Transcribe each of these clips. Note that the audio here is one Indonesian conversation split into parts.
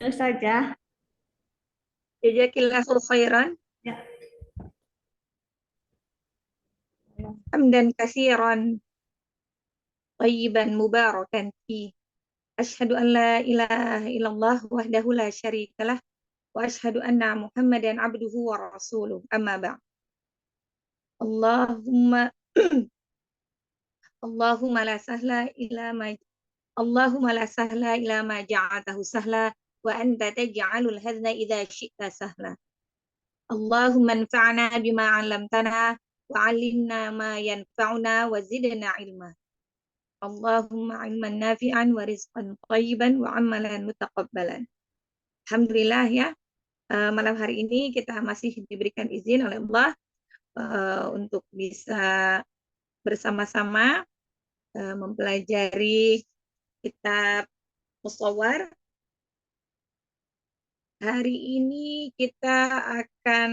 saja. Jazakillahu khairan. Ya. Hamdan katsiran thayyiban mubarakan fi. Asyhadu an la ilaha illallah wahdahu la syarikalah wa asyhadu anna Muhammadan abduhu wa rasuluh. Amma ba'd. Allahumma Allahumma la sahla illa ma Allahumma la sahla illa ma ja'atahu sahla wa anta taj'alul hazna idza syi'ta sahla. Allahumma anfa'na bima 'allamtana wa 'allimna ma yanfa'una wa zidna ilma. Allahumma ilman nafi'an wa rizqan thayyiban wa amalan mutaqabbalan. Alhamdulillah ya, malam hari ini kita masih diberikan izin oleh Allah untuk bisa bersama-sama mempelajari kitab Mushawwar. Hari ini kita akan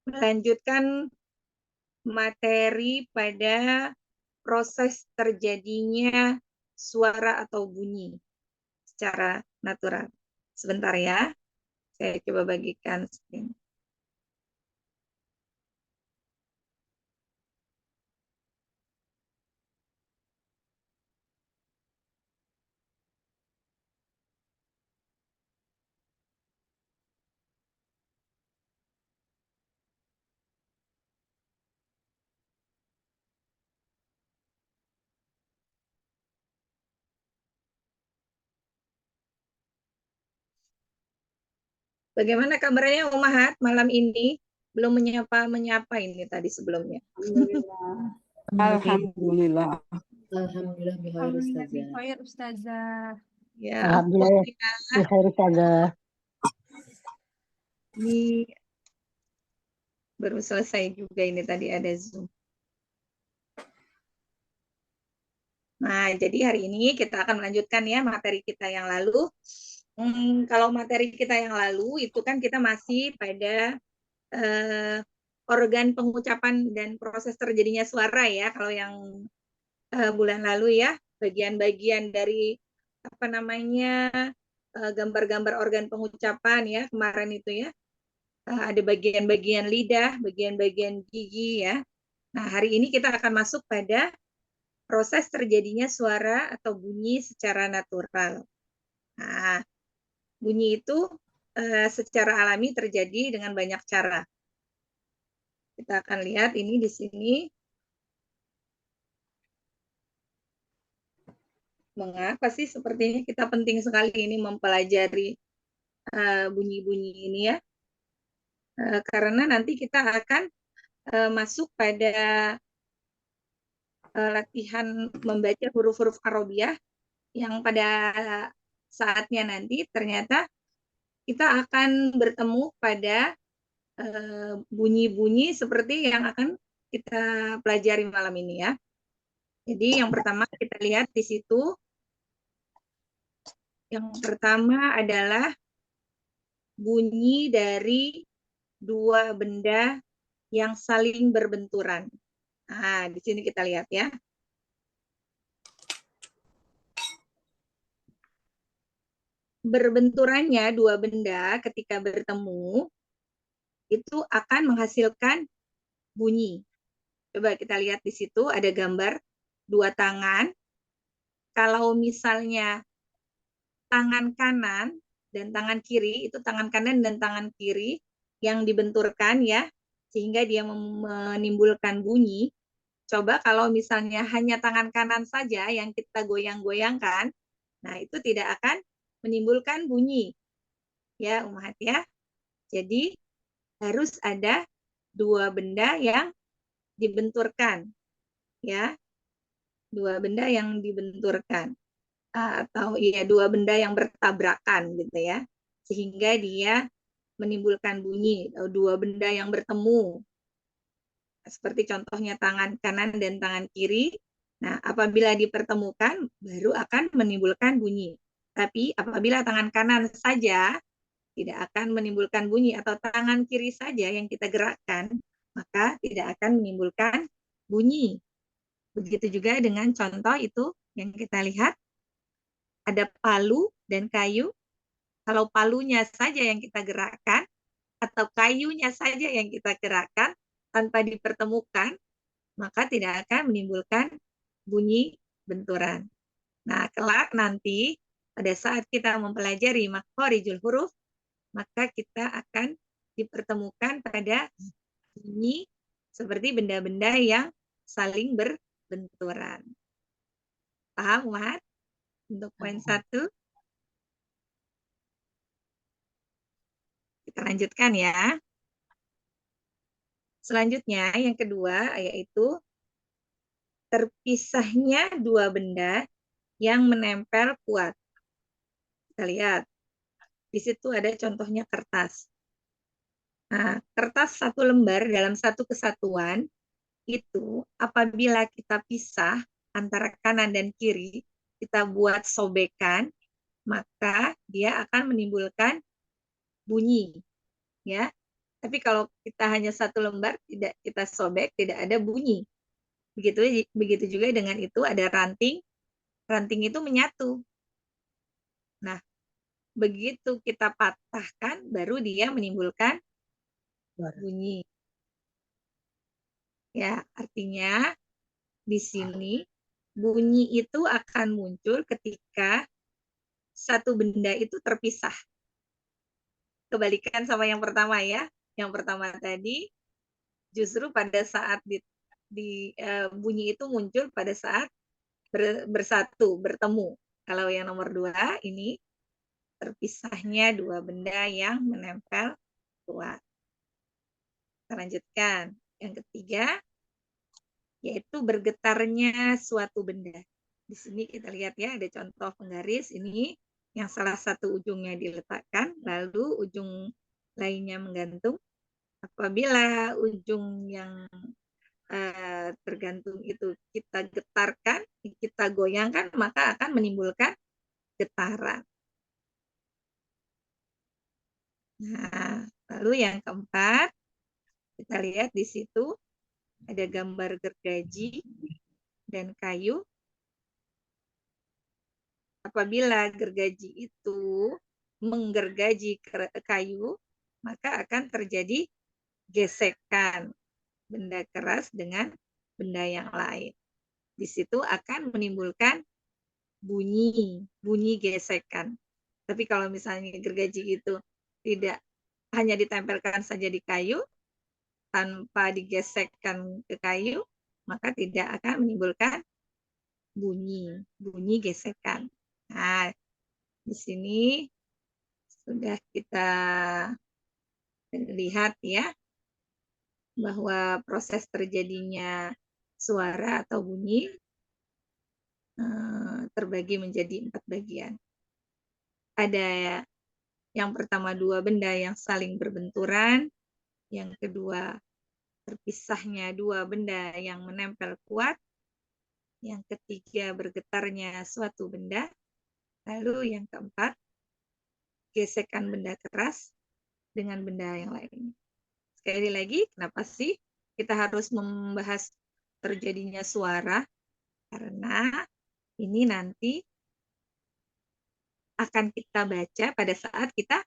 melanjutkan materi pada proses terjadinya suara atau bunyi secara natural. Sebentar ya, saya coba bagikan screen. Bagaimana kabarnya Umahat malam ini? Belum menyapa ini tadi sebelumnya. Alhamdulillah. Alhamdulillah bikhair Ustazah. Ya, Alhamdulillah bikhair Ustazah. Ini baru selesai juga ini tadi ada Zoom. Nah, jadi hari ini kita akan melanjutkan ya materi kita yang lalu. Kalau materi kita yang lalu itu kan kita masih pada organ pengucapan dan proses terjadinya suara ya. Kalau yang bulan lalu ya, bagian-bagian dari apa namanya gambar-gambar organ pengucapan ya kemarin itu ya. Ada bagian-bagian lidah, bagian-bagian gigi ya. Nah, hari ini kita akan masuk pada proses terjadinya suara atau bunyi secara natural. Nah, bunyi itu secara alami terjadi dengan banyak cara. Kita akan lihat ini di sini. Mengapa sih sepertinya kita penting sekali ini mempelajari bunyi-bunyi ini ya? Karena nanti kita akan masuk pada latihan membaca huruf-huruf Arabiah yang pada saatnya nanti ternyata kita akan bertemu pada bunyi-bunyi seperti yang akan kita pelajari malam ini ya. Jadi yang pertama kita lihat di situ. Yang pertama adalah bunyi dari dua benda yang saling berbenturan. Nah, di sini kita lihat ya. Berbenturannya dua benda ketika bertemu itu akan menghasilkan bunyi. Coba kita lihat di situ ada gambar dua tangan. Kalau misalnya tangan kanan dan tangan kiri, itu tangan kanan dan tangan kiri yang dibenturkan ya, sehingga dia menimbulkan bunyi. Coba kalau misalnya hanya tangan kanan saja yang kita goyang-goyangkan, nah itu tidak akan menimbulkan bunyi. Ya, Umat ya. Jadi harus ada dua benda yang dibenturkan. Ya. Dua benda yang dibenturkan. Atau ya dua benda yang bertabrakan gitu ya. Sehingga dia menimbulkan bunyi. Atau dua benda yang bertemu. Seperti contohnya tangan kanan dan tangan kiri. Nah, apabila dipertemukan, baru akan menimbulkan bunyi. Tapi apabila tangan kanan saja, tidak akan menimbulkan bunyi. Atau tangan kiri saja yang kita gerakkan, maka tidak akan menimbulkan bunyi. Begitu juga dengan contoh itu yang kita lihat. Ada palu dan kayu. Kalau palunya saja yang kita gerakkan, atau kayunya saja yang kita gerakkan tanpa dipertemukan, maka tidak akan menimbulkan bunyi benturan. Nah, kelak nanti pada saat kita mempelajari makhorijul huruf, maka kita akan dipertemukan pada bunyi seperti benda-benda yang saling berbenturan. Paham, Umar? Untuk poin 1. Kita lanjutkan ya. Selanjutnya, yang kedua, yaitu terpisahnya dua benda yang menempel kuat. Kita lihat, di situ ada contohnya kertas. Nah, kertas satu lembar dalam satu kesatuan, itu apabila kita pisah antara kanan dan kiri, kita buat sobekan, maka dia akan menimbulkan bunyi. Ya, tapi kalau kita hanya satu lembar, tidak kita sobek, tidak ada bunyi. Begitu juga dengan itu ada ranting, ranting itu menyatu. Nah, begitu kita patahkan, baru dia menimbulkan bunyi. Ya, artinya di sini bunyi itu akan muncul ketika satu benda itu terpisah. Kebalikan sama yang pertama ya. Yang pertama tadi justru pada saat bunyi itu muncul pada saat bersatu, bertemu. Kalau yang nomor 2 ini terpisahnya dua benda yang menempel kuat. Kita lanjutkan. Yang ketiga, yaitu bergetarnya suatu benda. Di sini kita lihat ya, ada contoh penggaris ini yang salah satu ujungnya diletakkan, lalu ujung lainnya menggantung. Apabila ujung yang tergantung itu kita getarkan, kita goyangkan, maka akan menimbulkan getaran. Nah, lalu yang keempat, kita lihat di situ ada gambar gergaji dan kayu. Apabila gergaji itu menggergaji kayu, maka akan terjadi gesekan benda keras dengan benda yang lain. Di situ akan menimbulkan bunyi gesekan. Tapi kalau misalnya gergaji itu tidak hanya ditempelkan saja di kayu, tanpa digesekkan ke kayu, maka tidak akan menimbulkan bunyi gesekan. Nah, di sini sudah kita lihat ya, bahwa proses terjadinya suara atau bunyi terbagi menjadi 4 bagian. Ada yang pertama dua benda yang saling berbenturan, yang kedua terpisahnya dua benda yang menempel kuat, yang ketiga bergetarnya suatu benda, lalu yang keempat gesekan benda keras dengan benda yang lain. Sekali lagi, kenapa sih kita harus membahas terjadinya suara? Karena ini nanti akan kita baca pada saat kita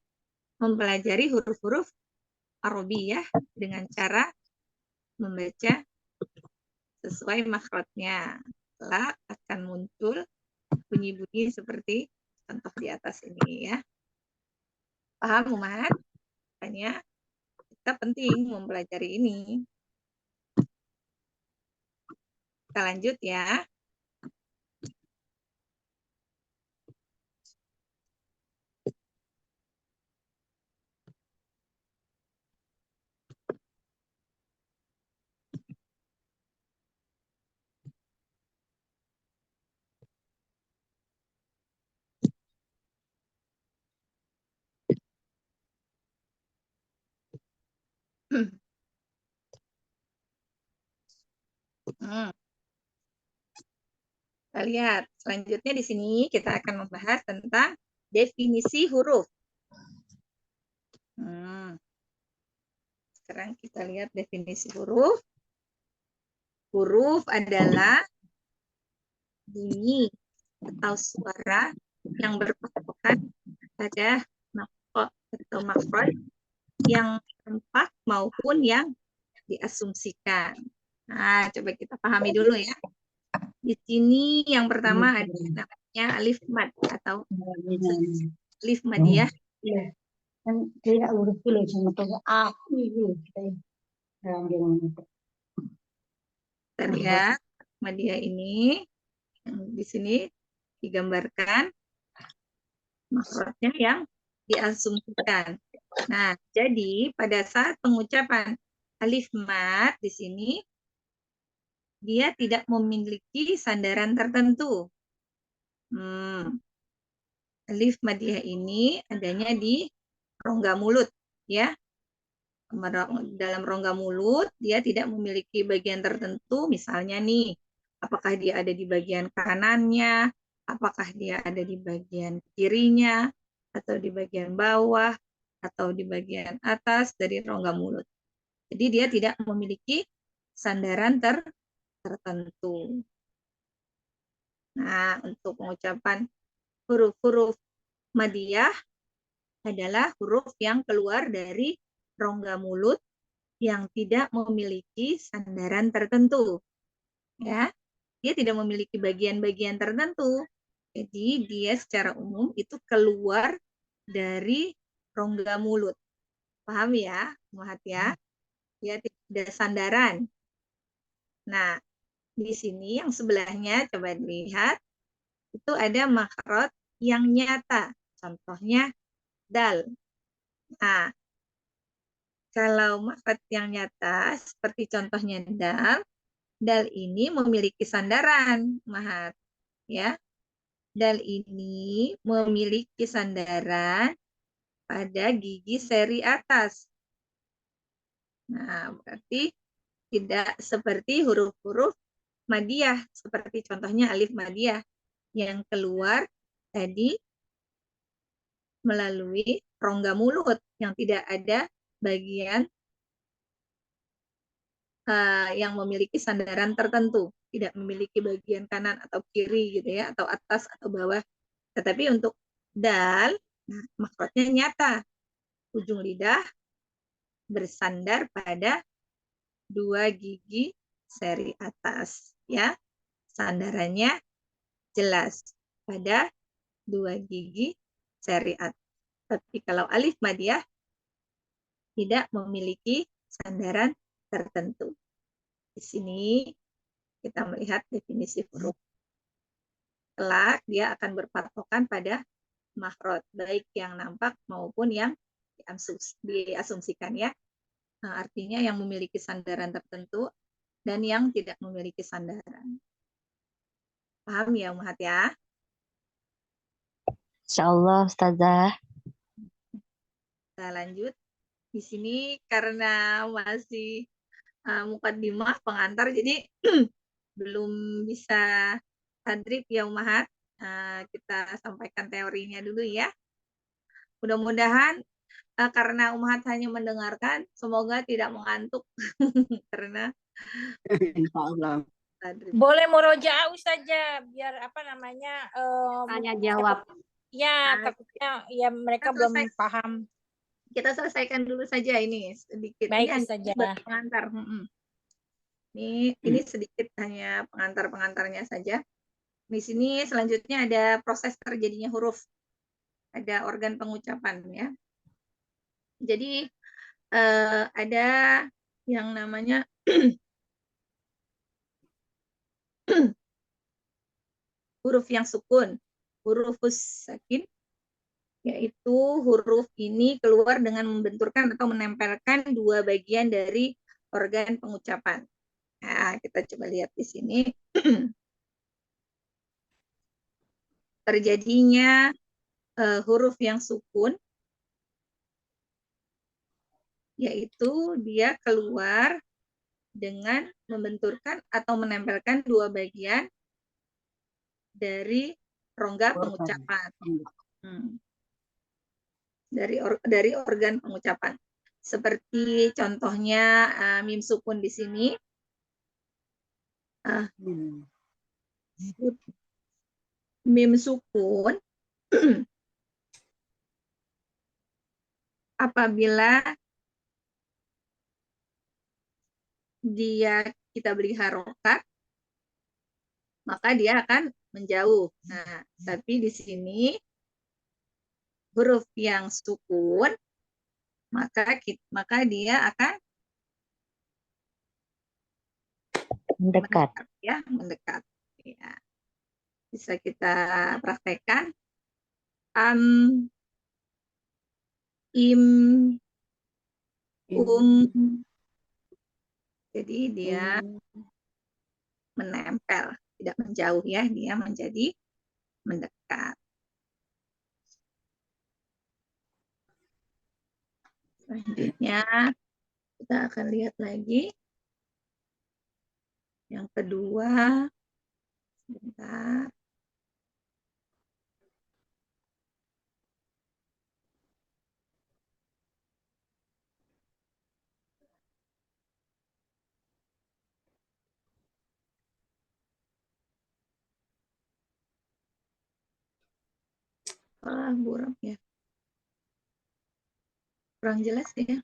mempelajari huruf-huruf Arabiyah dengan cara membaca sesuai makhrajnya. Kelak akan muncul bunyi-bunyi seperti contoh di atas ini ya. Paham, Umar? Makanya kita penting mempelajari ini. Kita lanjut ya. Kita lihat selanjutnya di sini kita akan membahas tentang definisi huruf. Sekarang kita lihat definisi huruf. Huruf adalah bunyi atau suara yang berpatokan pada atau makhraj yang tampak maupun yang diasumsikan. Nah, coba kita pahami dulu ya. Di sini yang pertama ada namanya alif mad atau alif madiyah. Kan tidak urus dulu sama tuh aku dulu kita Kita lihat madiyah ini di sini digambarkan makhrajnya yang diasumsikan. Nah, jadi pada saat pengucapan alif mad di sini dia tidak memiliki sandaran tertentu. Alif madiyah ini adanya di rongga mulut, ya. Dalam rongga mulut dia tidak memiliki bagian tertentu, misalnya nih, apakah dia ada di bagian kanannya, apakah dia ada di bagian kirinya, atau di bagian bawah, atau di bagian atas dari rongga mulut. Jadi dia tidak memiliki sandaran tertentu. Nah, untuk pengucapan huruf-huruf madiyah adalah huruf yang keluar dari rongga mulut yang tidak memiliki sandaran tertentu. Ya, dia tidak memiliki bagian-bagian tertentu. Jadi dia secara umum itu keluar dari rongga mulut. Paham ya, Muhammad ya? Dia tidak ada sandaran. Nah, di sini yang sebelahnya coba dilihat itu ada makhraj yang nyata. Contohnya dal. Nah, kalau makhraj yang nyata seperti contohnya dal ini memiliki sandaran, Mahat. Ya, dal ini memiliki sandaran pada gigi seri atas. Nah, berarti tidak seperti huruf-huruf madiyah, seperti contohnya alif madiyah yang keluar tadi melalui rongga mulut yang tidak ada bagian yang memiliki sandaran tertentu, tidak memiliki bagian kanan atau kiri gitu ya, atau atas atau bawah. Tetapi untuk dal, nah, makhrajnya nyata. Ujung lidah bersandar pada dua gigi seri atas, ya. Sandarannya jelas pada dua gigi seri atas. Tapi kalau alif madiyah tidak memiliki sandaran tertentu. Di sini kita melihat definisi huruf. Kelak dia akan berpatokan pada makhraj, baik yang nampak maupun yang diasumsikan ya. Nah, artinya yang memiliki sandaran tertentu dan yang tidak memiliki sandaran. Paham ya, Umat ya? Insyaallah Ustazah. Kita lanjut. Di sini karena masih mukaddimah pengantar, jadi belum bisa tadrib ya Umahat. Kita sampaikan teorinya dulu ya. Mudah-mudahan karena Umahat hanya mendengarkan, semoga tidak mengantuk karena Insyaallah. tadrib. Boleh murojaah saja biar apa namanya Tanya jawab. ya takutnya ya mereka belum paham. Kita selesaikan dulu saja ini sedikit. Baik Ini saja. pengantar. Ini sedikit hanya pengantar-pengantarnya saja. Di sini selanjutnya ada proses terjadinya huruf. Ada organ pengucapan ya. Jadi ada yang namanya huruf yang sukun, huruf sakin, yaitu huruf ini keluar dengan membenturkan atau menempelkan dua bagian dari organ pengucapan. Nah, kita coba lihat di sini. Terjadinya huruf yang sukun, yaitu dia keluar dengan membenturkan atau menempelkan dua bagian dari rongga pengucapan. Dari organ pengucapan. Seperti contohnya mim sukun di sini. Mim sukun apabila kita beri harokat, maka dia akan menjauh. Nah, tapi di sini huruf yang sukun, maka dia akan Mendekat. ya, mendekat. Ya. Bisa kita praktekkan. Am, im, jadi dia menempel, tidak menjauh ya, dia menjadi mendekat. Selanjutnya kita akan lihat lagi yang kedua. Sebentar. Buram ya. Kurang jelas ya.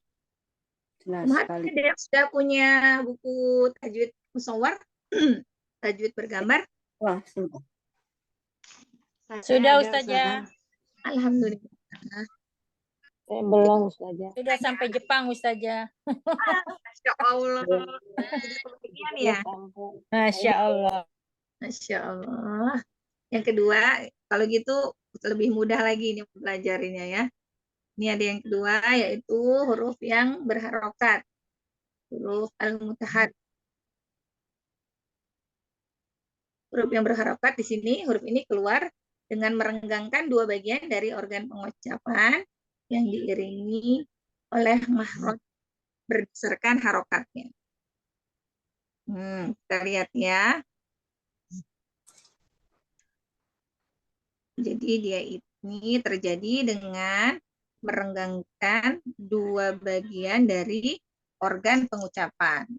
Jelas sekali. Ada yang sudah punya buku tajwid musawwar, tajwid bergambar? Wah, sudah. Sudah, Ustazah. Alhamdulillah. Belum Ustazah. Sudah sampai Jepang, Ustazah. Masya Allah. Kemudian ya. Masya Allah. Masya Allah. Yang kedua, kalau gitu lebih mudah lagi ini pelajarinya ya. Ini ada yang kedua, yaitu huruf yang berharokat. Huruf al-mutahad. Huruf yang berharokat di sini, huruf ini keluar dengan merenggangkan dua bagian dari organ pengucapan yang diiringi oleh mahroj berdasarkan harokatnya. Kita lihat ya. Jadi dia ini terjadi dengan merenggangkan dua bagian dari organ pengucapan.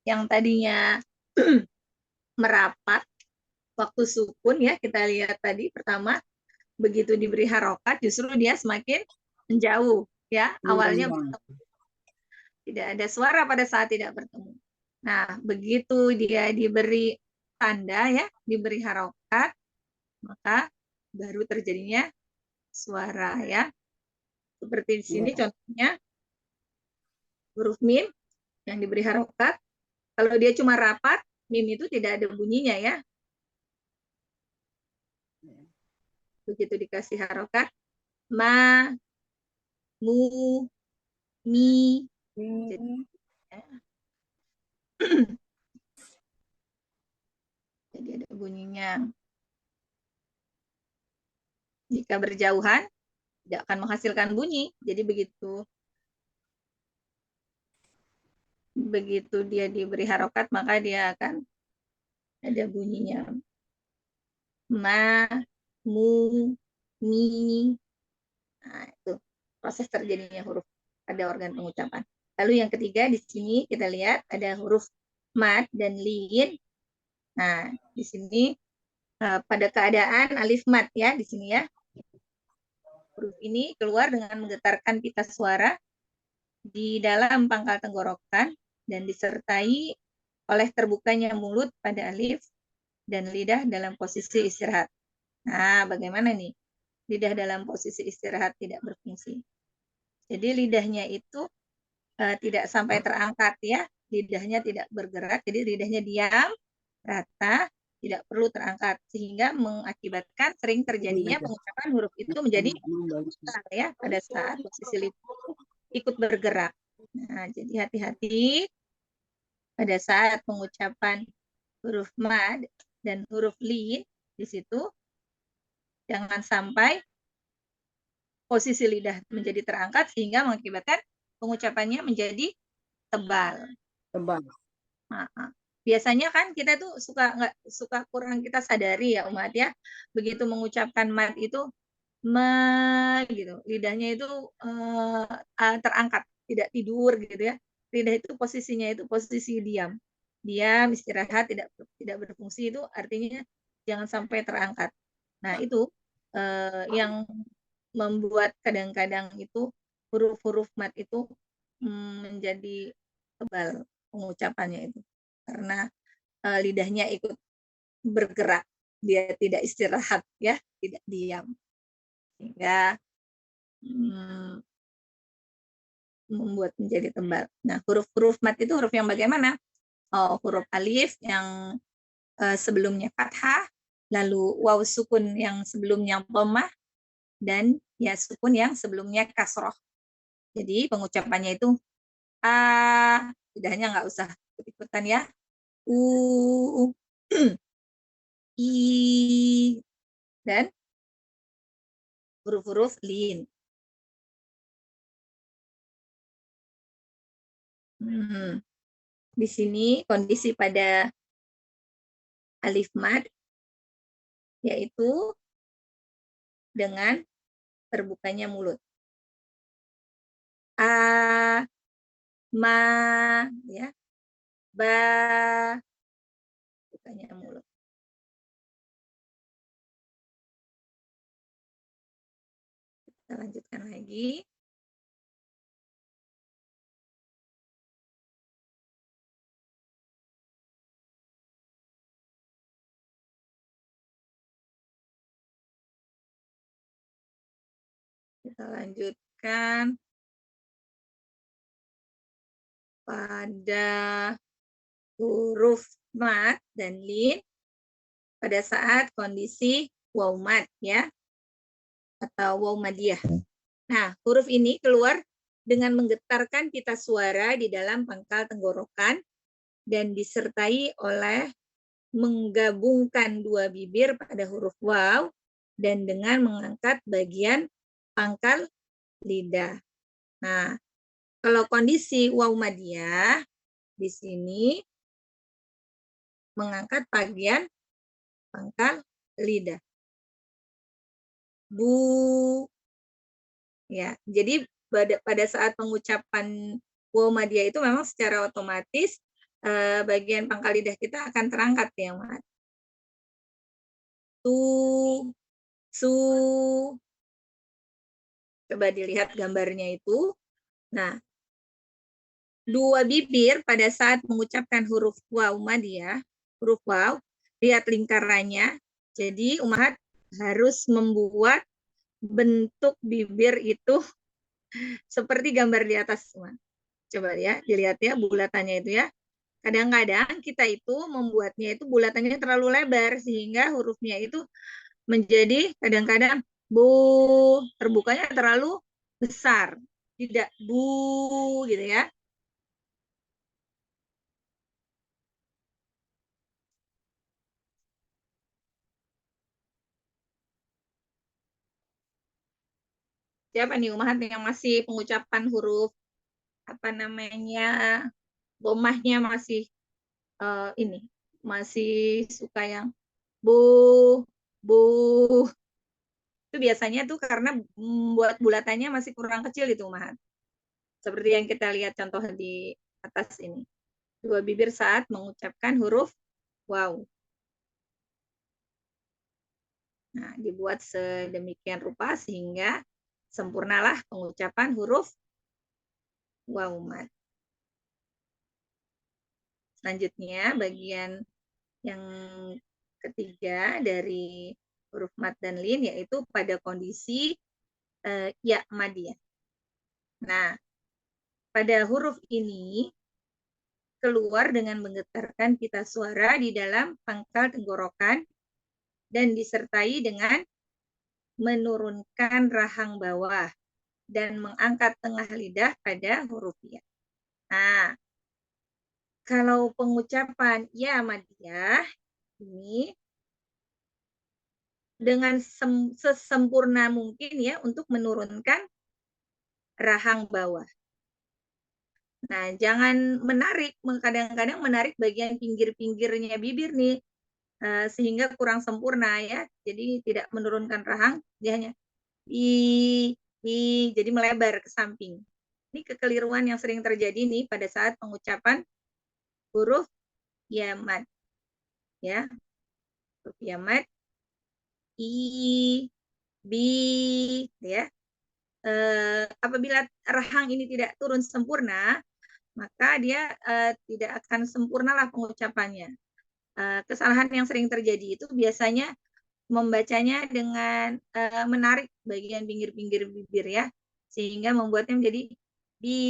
Yang tadinya merapat waktu sukun ya, kita lihat tadi pertama, begitu diberi harokat justru dia semakin menjauh ya. Awalnya tidak ada suara pada saat tidak bertemu. Nah, begitu dia diberi tanda ya, diberi harokat, maka baru terjadinya suara ya. Seperti di sini contohnya huruf mim yang diberi harokat. Kalau dia cuma rapat, mim itu tidak ada bunyinya ya. Begitu dikasih harokat, ma, mu, mi. Jadi ada bunyinya. Jika berjauhan, tidak akan menghasilkan bunyi. Jadi begitu dia diberi harokat, maka dia akan ada bunyinya. Ma, mu, mi. Nah, itu proses terjadinya huruf pada organ pengucapan. Lalu yang ketiga di sini kita lihat ada huruf mad dan lin. Nah, di sini pada keadaan alif mad ya di sini ya. Huruf ini keluar dengan menggetarkan pita suara di dalam pangkal tenggorokan dan disertai oleh terbukanya mulut pada alif dan lidah dalam posisi istirahat. Nah, bagaimana nih? Lidah dalam posisi istirahat tidak berfungsi. Jadi lidahnya itu tidak sampai terangkat ya, lidahnya tidak bergerak, jadi lidahnya diam, rata, tidak perlu terangkat, sehingga mengakibatkan sering terjadinya pengucapan huruf itu menjadi ya pada saat posisi lidah ikut bergerak. Nah, jadi hati-hati pada saat pengucapan huruf mad dan huruf lin di situ, jangan sampai posisi lidah menjadi terangkat sehingga mengakibatkan pengucapannya menjadi tebal. Biasanya kan kita tuh suka kurang kita sadari ya umat ya. Begitu mengucapkan mad itu gitu. Lidahnya itu terangkat, tidak tidur gitu ya. Lidah itu posisinya itu posisi diam. Diam, istirahat, tidak berfungsi itu artinya jangan sampai terangkat. Nah, itu yang membuat kadang-kadang itu huruf-huruf mat itu menjadi tebal pengucapannya itu karena lidahnya ikut bergerak, dia tidak istirahat ya, tidak diam, sehingga membuat menjadi tebal. Nah, huruf-huruf mat itu huruf yang bagaimana? Oh, huruf alif yang sebelumnya fathah, lalu waw sukun yang sebelumnya dhammah, dan ya sukun yang sebelumnya kasroh. Jadi pengucapannya itu lidahnya nggak usah ikut-ikutan ya. I, dan huruf-huruf lin. Di sini kondisi pada alif mad yaitu dengan terbukanya mulut. A, ma, ya, ba, bukanya mulut. Kita lanjutkan lagi. Kita lanjutkan pada huruf mat dan lin pada saat kondisi waw mat ya, atau waw madiyah. Nah, huruf ini keluar dengan menggetarkan pita suara di dalam pangkal tenggorokan dan disertai oleh menggabungkan dua bibir pada huruf waw dan dengan mengangkat bagian pangkal lidah. Nah, kalau kondisi waw madiyah di sini mengangkat bagian pangkal lidah. Bu, ya. Jadi pada saat pengucapan waw madiyah itu memang secara otomatis bagian pangkal lidah kita akan terangkat ya, Mat. Tu, su. Coba dilihat gambarnya itu. Nah, dua bibir pada saat mengucapkan huruf waw madiyah, huruf waw, lihat lingkarannya. Jadi umat harus membuat bentuk bibir itu seperti gambar di atas. Coba ya, dilihat ya bulatannya itu ya. Kadang-kadang kita itu membuatnya itu bulatannya terlalu lebar sehingga hurufnya itu menjadi kadang-kadang bu, terbukanya terlalu besar. Tidak bu gitu ya. Siapa nih umat yang masih pengucapan huruf apa namanya dhammahnya masih ini masih suka yang bu bu, itu biasanya tuh karena buat bulatannya masih kurang kecil itu umat. Seperti yang kita lihat contoh di atas ini. Dua bibir saat mengucapkan huruf waw. Nah, dibuat sedemikian rupa sehingga sempurnalah pengucapan huruf waw mat. Selanjutnya bagian yang ketiga dari huruf mat dan lin yaitu pada kondisi ya madiyah. Nah, pada huruf ini keluar dengan menggetarkan pita suara di dalam pangkal tenggorokan dan disertai dengan menurunkan rahang bawah dan mengangkat tengah lidah pada huruf ya. Nah, kalau pengucapan ya madiyah ini dengan sesempurna mungkin ya untuk menurunkan rahang bawah. Nah, jangan menarik, kadang-kadang menarik bagian pinggir-pinggirnya bibir nih, sehingga kurang sempurna ya. Jadi tidak menurunkan rahang, dia hanya jadi melebar ke samping. Ini kekeliruan yang sering terjadi nih pada saat pengucapan huruf ya mad. Ya. Huruf ya mad. I, bi, ya. Apabila rahang ini tidak turun sempurna, maka dia tidak akan sempurnalah pengucapannya. Kesalahan yang sering terjadi itu biasanya membacanya dengan menarik bagian pinggir-pinggir bibir ya, sehingga membuatnya menjadi di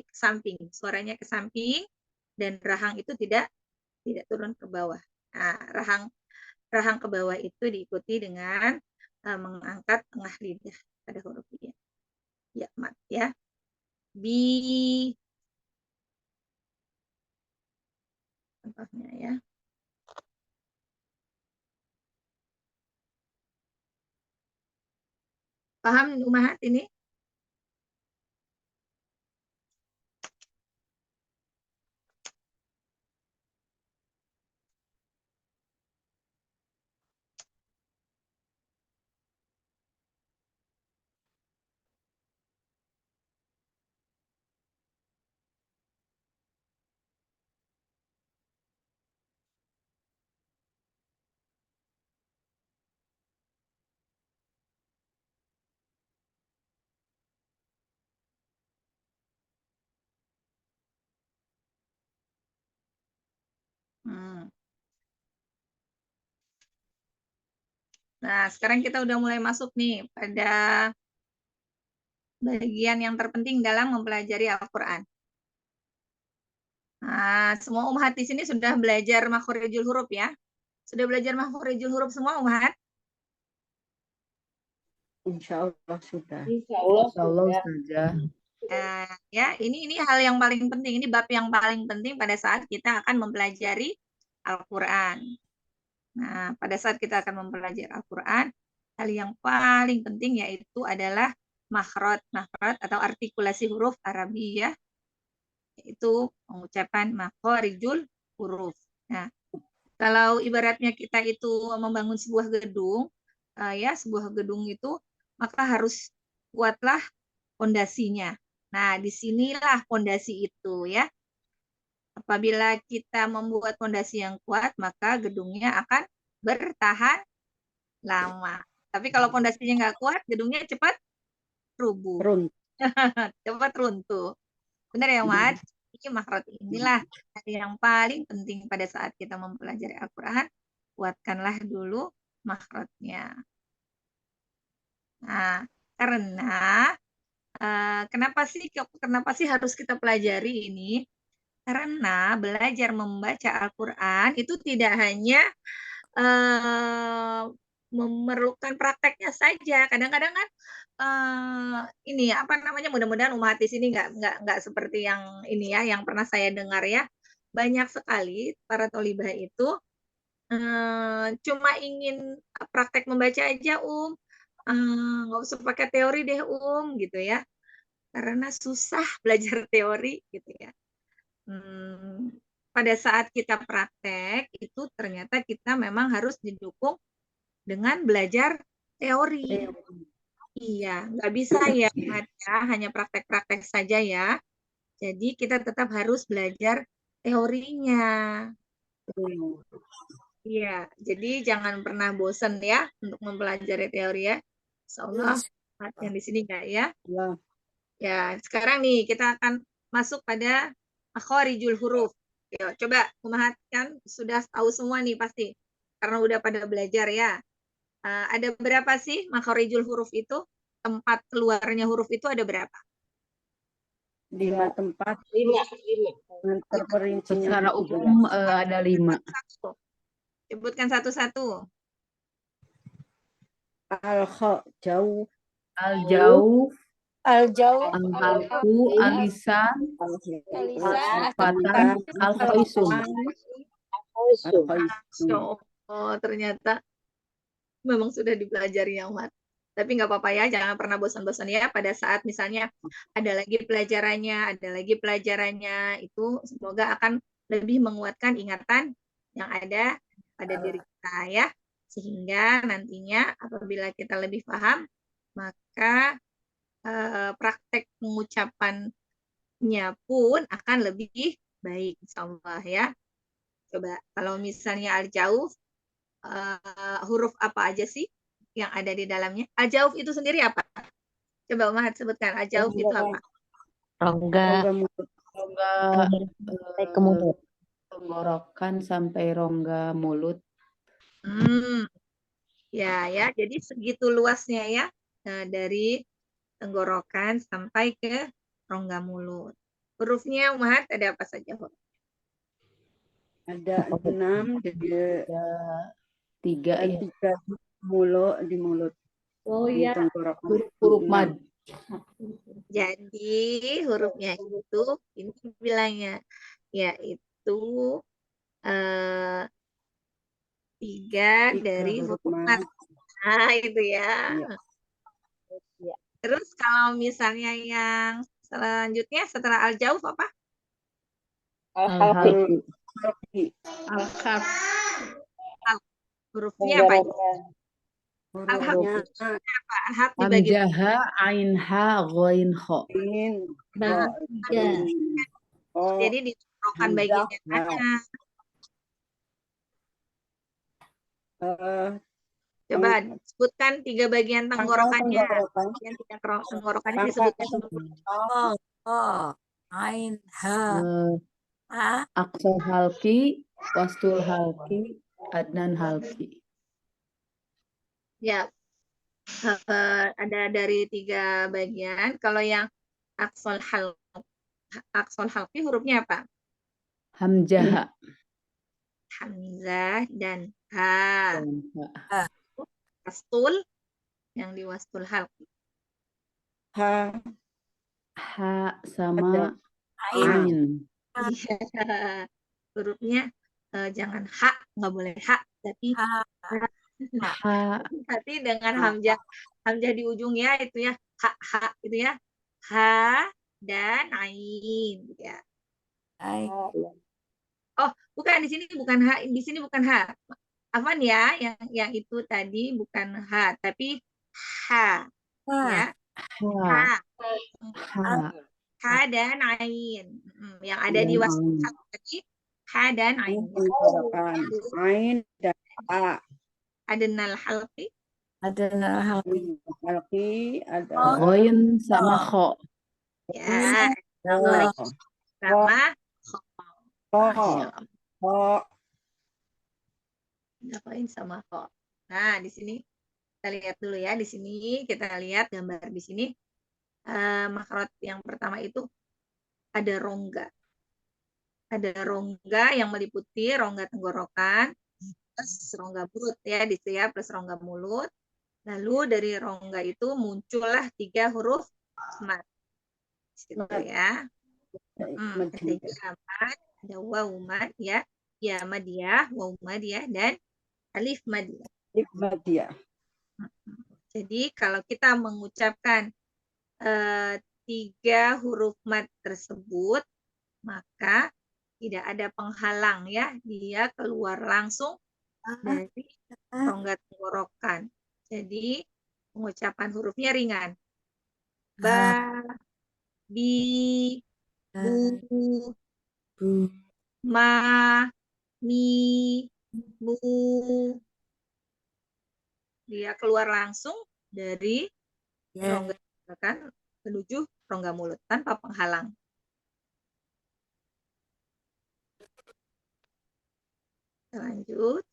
samping, suaranya ke samping dan rahang itu tidak turun ke bawah. Nah, rahang ke bawah itu diikuti dengan mengangkat tengah lidah pada huruf ya. Ya, mat ya. Bi, contohnya ya. Paham Umahat ini? Nah, sekarang kita udah mulai masuk nih pada bagian yang terpenting dalam mempelajari Al-Quran. Nah, semua umahat di sini sudah belajar makhorijul huruf ya? Sudah belajar makhorijul huruf semua umahat? Insya Allah sudah. Insya Allah sudah. Ustazah. Ya, ini hal yang paling penting. Ini bab yang paling penting pada saat kita akan mempelajari Al-Quran. Nah, pada saat kita akan mempelajari Al-Quran, hal yang paling penting yaitu adalah makhraj atau artikulasi huruf Arabiyah, yaitu pengucapan makhorijul huruf. Nah, kalau ibaratnya kita itu membangun sebuah gedung, ya sebuah gedung itu maka harus kuatlah fondasinya. Nah, disinilah fondasi itu ya. Apabila kita membuat fondasi yang kuat, maka gedungnya akan bertahan lama. Tapi kalau fondasinya nggak kuat, gedungnya cepat rubuh, cepat runtuh. Benar ya, Mat? Ini makhraj inilah yang paling penting pada saat kita mempelajari Al-Quran. Kuatkanlah dulu makhrajnya. Nah, karena kenapa sih harus kita pelajari ini? Karena belajar membaca Al-Quran itu tidak hanya memerlukan prakteknya saja. Kadang-kadang kan ini apa namanya, mudah-mudahan umat di sini nggak seperti yang ini ya, yang pernah saya dengar ya. Banyak sekali para tolibah itu cuma ingin praktek membaca aja, nggak usah pakai teori deh, gitu ya. Karena susah belajar teori gitu ya. Pada saat kita praktek itu ternyata kita memang harus didukung dengan belajar teori. Iya, nggak bisa ya hanya praktek-praktek saja ya. Jadi kita tetap harus belajar teorinya. Iya, jadi jangan pernah bosan ya untuk mempelajari teori ya. Insyaallah yang di sini enggak ya. Ya, sekarang nih kita akan masuk pada makhorijul huruf. Yo, coba umahat kan sudah tahu semua nih pasti. Karena udah pada belajar ya. Ada berapa sih makhorijul huruf itu? Tempat keluarnya huruf itu ada berapa? 5 tempat. 5. Dengan terperincinya. Secara umum ada 5. Sebutkan satu-satu. Al-kha jauh. Al-jauh, Al-jauh, al-harfu, al-lisan, al-fatah, al-khaisum. Oh, ternyata memang sudah dipelajari ya, Umat. Tapi nggak apa-apa ya, jangan pernah bosan-bosan ya pada saat misalnya ada lagi pelajarannya, itu semoga akan lebih menguatkan ingatan yang ada pada diri kita ya. Sehingga nantinya apabila kita lebih paham, maka praktek pengucapannya pun akan lebih baik, insyaallah ya. Coba kalau misalnya al-jauh, huruf apa aja sih yang ada di dalamnya. Ajauf itu sendiri apa? Coba Umahat sebutkan. Ajauf itu apa? Rongga Rongga mulut. Rongga sampai ke mulut. tenggorokan sampai rongga mulut. Ya, jadi segitu luasnya ya, dari tenggorokan sampai ke rongga mulut. Hurufnya Umahat ada apa saja? Ada 6, jadi Tiga ya. 3 di mulut. Oh Di iya. tenggorokan. Huruf mad. Jadi hurufnya itu ini bilangnya yaitu 3 dari huruf huruf mad. mad. Nah, itu ya. Iya. Terus kalau misalnya yang selanjutnya setelah al-jauf apa? Al-halqi. Al-kaf. Hurufnya apa? Hurufnya Al-haq dibagi Hamzah, ain, ha, ghain, kha. in. jadi di tenggorokan bagian mana? Coba sebutkan 3 bagian tenggorokannya. Bagian tenggorokannya disebutkan. Ain, ha, Aqsal halqi, wastul halqi, adnan halqi. Ya, ada dari 3 bagian. Kalau yang aqsal halqi hurufnya apa? Hamzah. Hamzah dan ha. Wastul yang di wastul halqi. Ha. Ha sama ain. Iya. Hurufnya jangan ha, nggak boleh ha, tapi Ha. hati dengan hamzah di ujungnya itu ya, ha itu ya, ha dan ain gitu ya. Oh, bukan di sini bukan ha, di sini bukan ha. Afwan ya, yang itu tadi bukan ha, tapi ha. Ya. Ha dan ain. Yang ada di wasal tadi ha dan ain. Ain dan ha. Adnal halqi. Halqi ada Ghain sama kha. Ya. Sama ngapain sama kok. Nah, di sini kita lihat dulu ya. Di sini kita lihat gambar di sini. Makhraj yang pertama itu ada rongga. Ada rongga yang meliputi rongga tenggorokan plus rongga mulut ya, di sini plus rongga mulut. Lalu dari rongga itu muncullah 3 huruf mad. Situ ya. Ada jamat, ada waw mad ya, ya madiyah, waw madiyah dan alif madiyah. Jadi kalau kita mengucapkan 3 huruf mad tersebut, maka tidak ada penghalang ya, dia keluar langsung dari rongga tenggorokan. Jadi pengucapan hurufnya ringan. Ba, bi, bu, ma, mi, mu. Dia keluar langsung dari rongga tenggorokan menuju rongga mulut tanpa penghalang. Lanjut.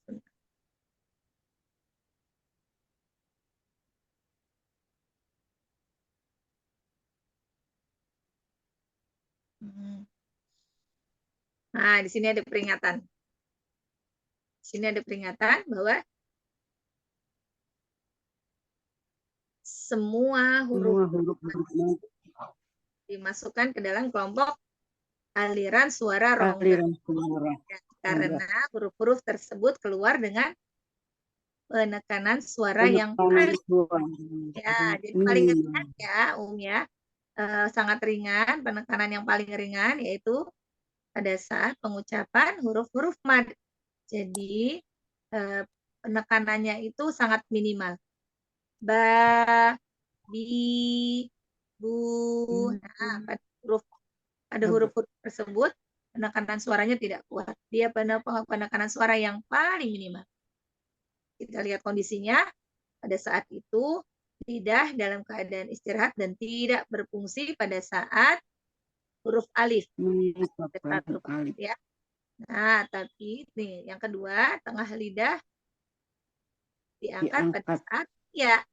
Nah, di sini ada peringatan. Di sini ada peringatan bahwa semua huruf dimasukkan ke dalam kelompok aliran suara rongga. Karena huruf-huruf tersebut keluar dengan penekanan suara yang paling ya, jadi paling ringan ya, ya. Sangat ringan, penekanan yang paling ringan yaitu pada saat pengucapan huruf-huruf mad. Jadi penekanannya itu sangat minimal. Ba, bi, bu. Nah, pada huruf-huruf tersebut penekanan suaranya tidak kuat. Dia pada penekanan suara yang paling minimal. Kita lihat kondisinya. Pada saat itu lidah dalam keadaan istirahat dan tidak berfungsi pada saat huruf alif. Pada saat huruf alif ya. Nah, tapi nih yang kedua, tengah lidah diangkat pada saat ya.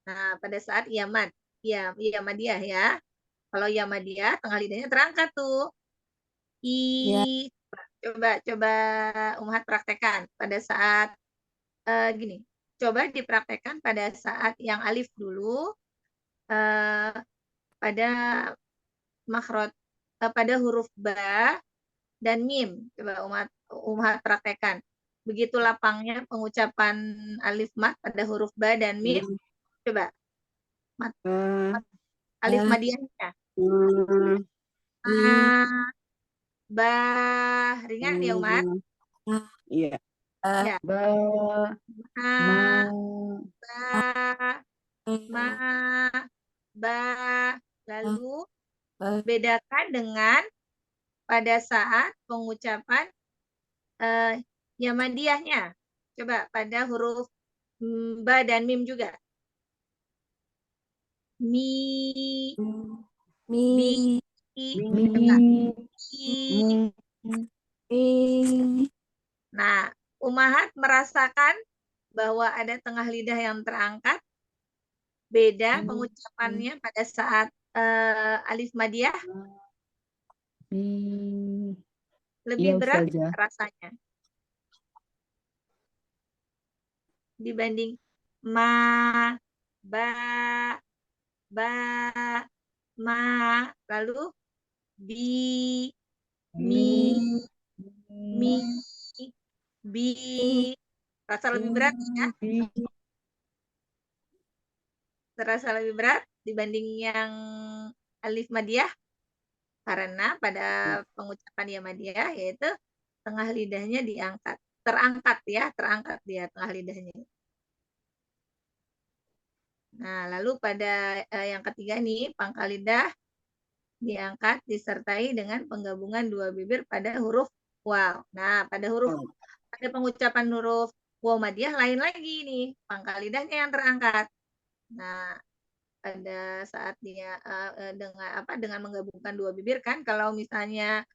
Nah, pada saat ya mad. Ya madiyah ya. Kalau ya madiyah, tengah lidahnya terangkat tuh. Coba Umhat praktekkan pada saat gini. Coba dipraktekkan pada saat yang alif dulu pada makhraj pada huruf ba dan mim. Coba Umhat praktekkan. Begitu lapangnya pengucapan alif mad pada huruf ba dan mim. Coba. Alif madiyahnya. Ba, ringan ya Umar? Iya. Ya. Ba, ma, Ma, ba. Lalu bedakan dengan pada saat pengucapan ya madiyahnya. Coba pada huruf ba dan mim juga. Mi, bi, Nah, Umahat merasakan bahwa ada tengah lidah yang terangkat. Beda pengucapannya pada saat alif madiyah. Lebih Iya, berat Ustazah. rasanya dibanding ma, ba, ma, lalu bi, mi, bi. Rasa lebih berat ya? Terasa lebih berat dibanding yang alif madiyah karena pada pengucapan ya madiyah yaitu tengah lidahnya diangkat, terangkat dia tengah lidahnya. Nah, lalu pada yang ketiga nih, pangkal lidah diangkat disertai dengan penggabungan dua bibir pada huruf waw. Nah, pada pengucapan huruf waw madiyah lain lagi nih, pangkal lidahnya yang terangkat. Nah, pada saat dia dengan menggabungkan dua bibir kan, kalau misalnya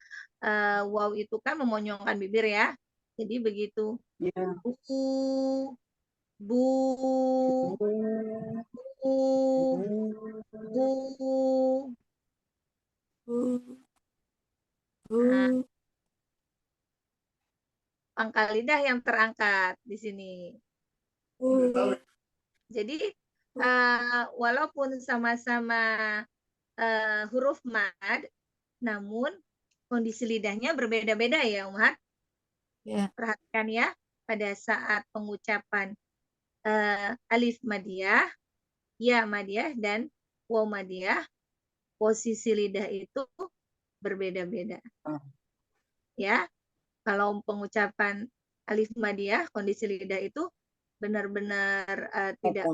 waw itu kan memonyongkan bibir ya. Jadi begitu. Ya. Bu, Nah, pangkal lidah yang terangkat di sini. Jadi walaupun sama-sama huruf mad, namun kondisi lidahnya berbeda-beda ya, Umhat. Perhatikan ya, pada saat pengucapan alif madiyah, ya madiyah, dan waw madiyah, posisi lidah itu berbeda-beda. Ya, kalau pengucapan alif madiyah, kondisi lidah itu benar-benar tidak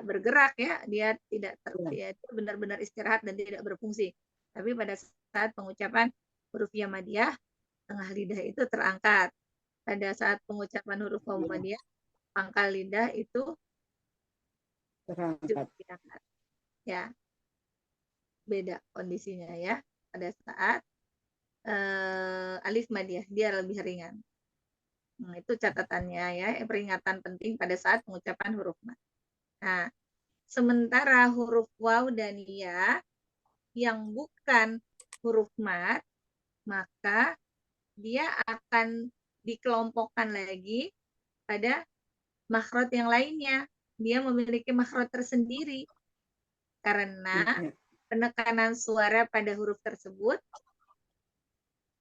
bergerak ya, dia tidak dia benar-benar istirahat dan tidak berfungsi. Tapi pada saat pengucapan huruf ya madiyah, tengah lidah itu terangkat. Pada saat pengucapan huruf waw madiyah, pangkal lidah itu Terangkat. Ya, beda kondisinya ya. Pada saat alif madiyah dia lebih ringan. Nah, itu catatannya ya, peringatan penting pada saat pengucapan huruf mad. Nah, sementara huruf waw dan ya yang bukan huruf mad, maka dia akan dikelompokkan lagi pada makhraj yang lainnya. Dia memiliki makhraj tersendiri karena penekanan suara pada huruf tersebut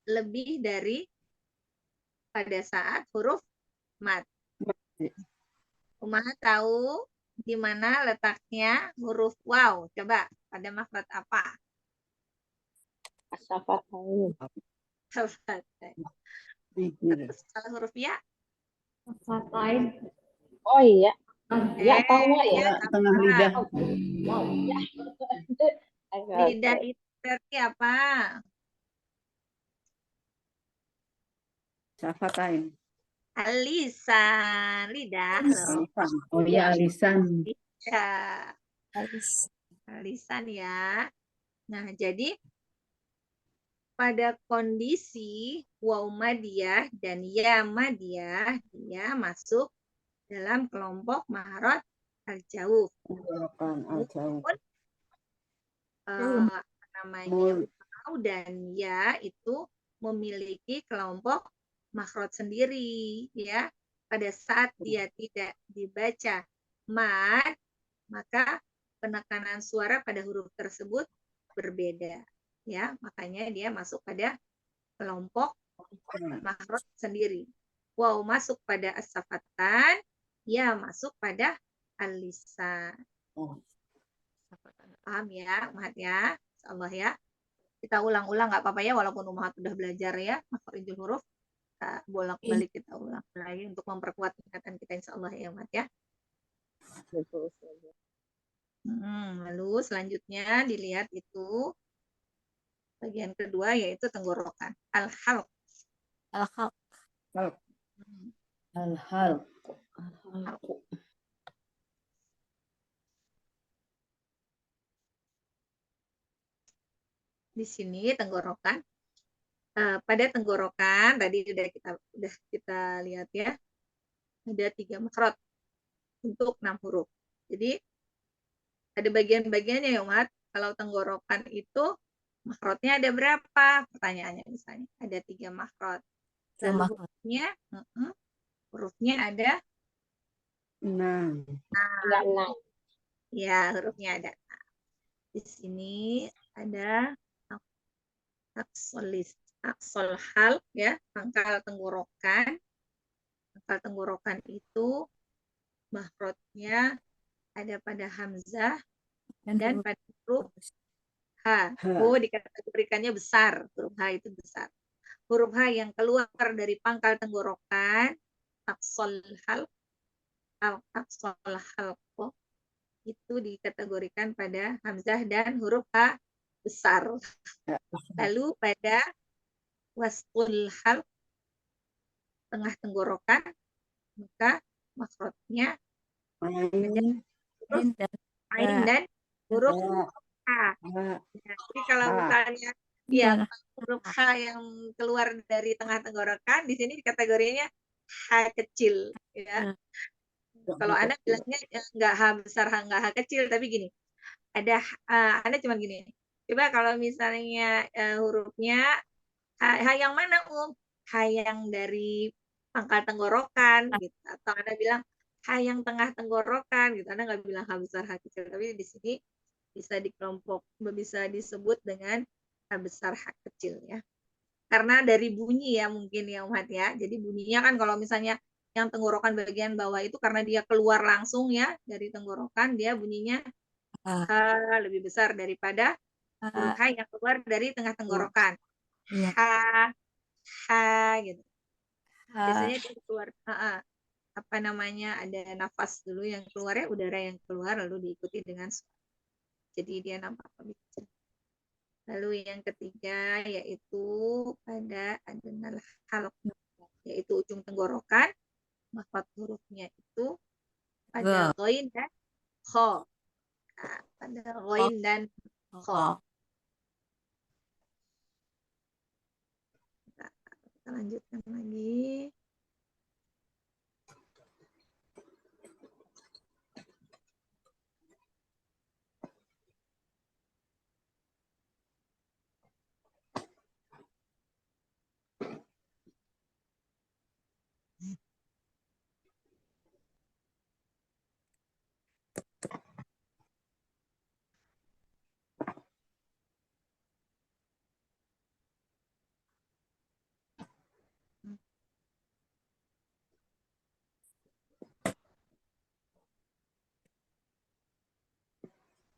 lebih dari pada saat huruf mad. Umaha tahu di mana letaknya huruf waw? Coba pada makhraj apa? Asafatain. Terus kalau huruf ya? Oh iya. Ya tahu Ya, Tengah lidah. lidah itu berarti apa? Syafatain. Alisan, lidah loh. Alisan. Oh ya, alisan. Ya, alisan ya. Nah, jadi pada kondisi waw madiyah dan ya madiyah, dia masuk dalam kelompok mahrot al-jauf. Tenggorokan al-jauh. Apa namanya, Mul. waw dan ya itu memiliki kelompok makhraj sendiri ya. Pada saat dia tidak dibaca mad, maka penekanan suara pada huruf tersebut berbeda ya. Makanya dia masuk pada kelompok makhraj sendiri. Waw masuk pada as-safatan, ya masuk pada al-lisan. Oh. Paham ya, Umat ya? Insyaallah ya. Kita ulang-ulang nggak apa-apa ya, walaupun Umat udah belajar ya makhrijul huruf. Kita bolak-balik kita ulang lagi untuk memperkuat ingatan kita insyaallah ya Umat ya. Betul, Ustazah. Lalu selanjutnya dilihat itu bagian kedua yaitu tenggorokan. Al-halq. Al-Khalq. Al-hal. Di sini tenggorokan. Pada tenggorokan tadi udah kita lihat ya. Ada 3 makhraj untuk 6 huruf. Jadi ada bagian-bagiannya ya Umat. Kalau tenggorokan itu makhrajnya ada berapa? Pertanyaannya misalnya. Ada 3 makhraj. Lalu hurufnya ada 6. Enggak, enggak. ya hurufnya ada. Di sini ada aksol hal ya, pangkal tenggorokan. Pangkal tenggorokan itu makhrajnya ada pada hamzah dan pada huruf H. Oh, dikategorikannya besar. Huruf H itu besar. Huruf H yang keluar dari pangkal tenggorokan, aksol hal itu dikategorikan pada hamzah dan huruf H besar. Lalu pada wastul hal tengah tenggorokan, maka makhrajnya ada huruf ain dan huruf H. Jadi kalau misalnya ya huruf H yang keluar dari tengah tenggorokan, di sini kategorinya H kecil ya. Kalau Anda bilangnya nggak H besar, nggak H kecil, tapi gini, ada Anda cuma gini. Coba kalau misalnya hurufnya H yang mana H yang dari pangkal tenggorokan gitu, atau Anda bilang H yang tengah tenggorokan gitu. Anda nggak bilang H besar, H kecil, tapi di sini bisa disebut dengan H besar, H kecil ya. Karena dari bunyi ya mungkin ya Umat ya. Jadi bunyinya kan kalau misalnya yang tenggorokan bagian bawah itu karena dia keluar langsung ya dari tenggorokan, dia bunyinya H lebih besar daripada huruf H yang keluar dari tengah tenggorokan. H, H gitu. Biasanya dia keluar apa namanya, ada nafas dulu yang keluar ya, udara yang keluar lalu diikuti dengan suara. Jadi dia nampak lebih kecil. Lalu yang ketiga yaitu pada adnal halq, yaitu ujung tenggorokan. Makhraj hurufnya itu pada ghain dan kha. Nah, pada ghain dan kha. Kita lanjutkan lagi.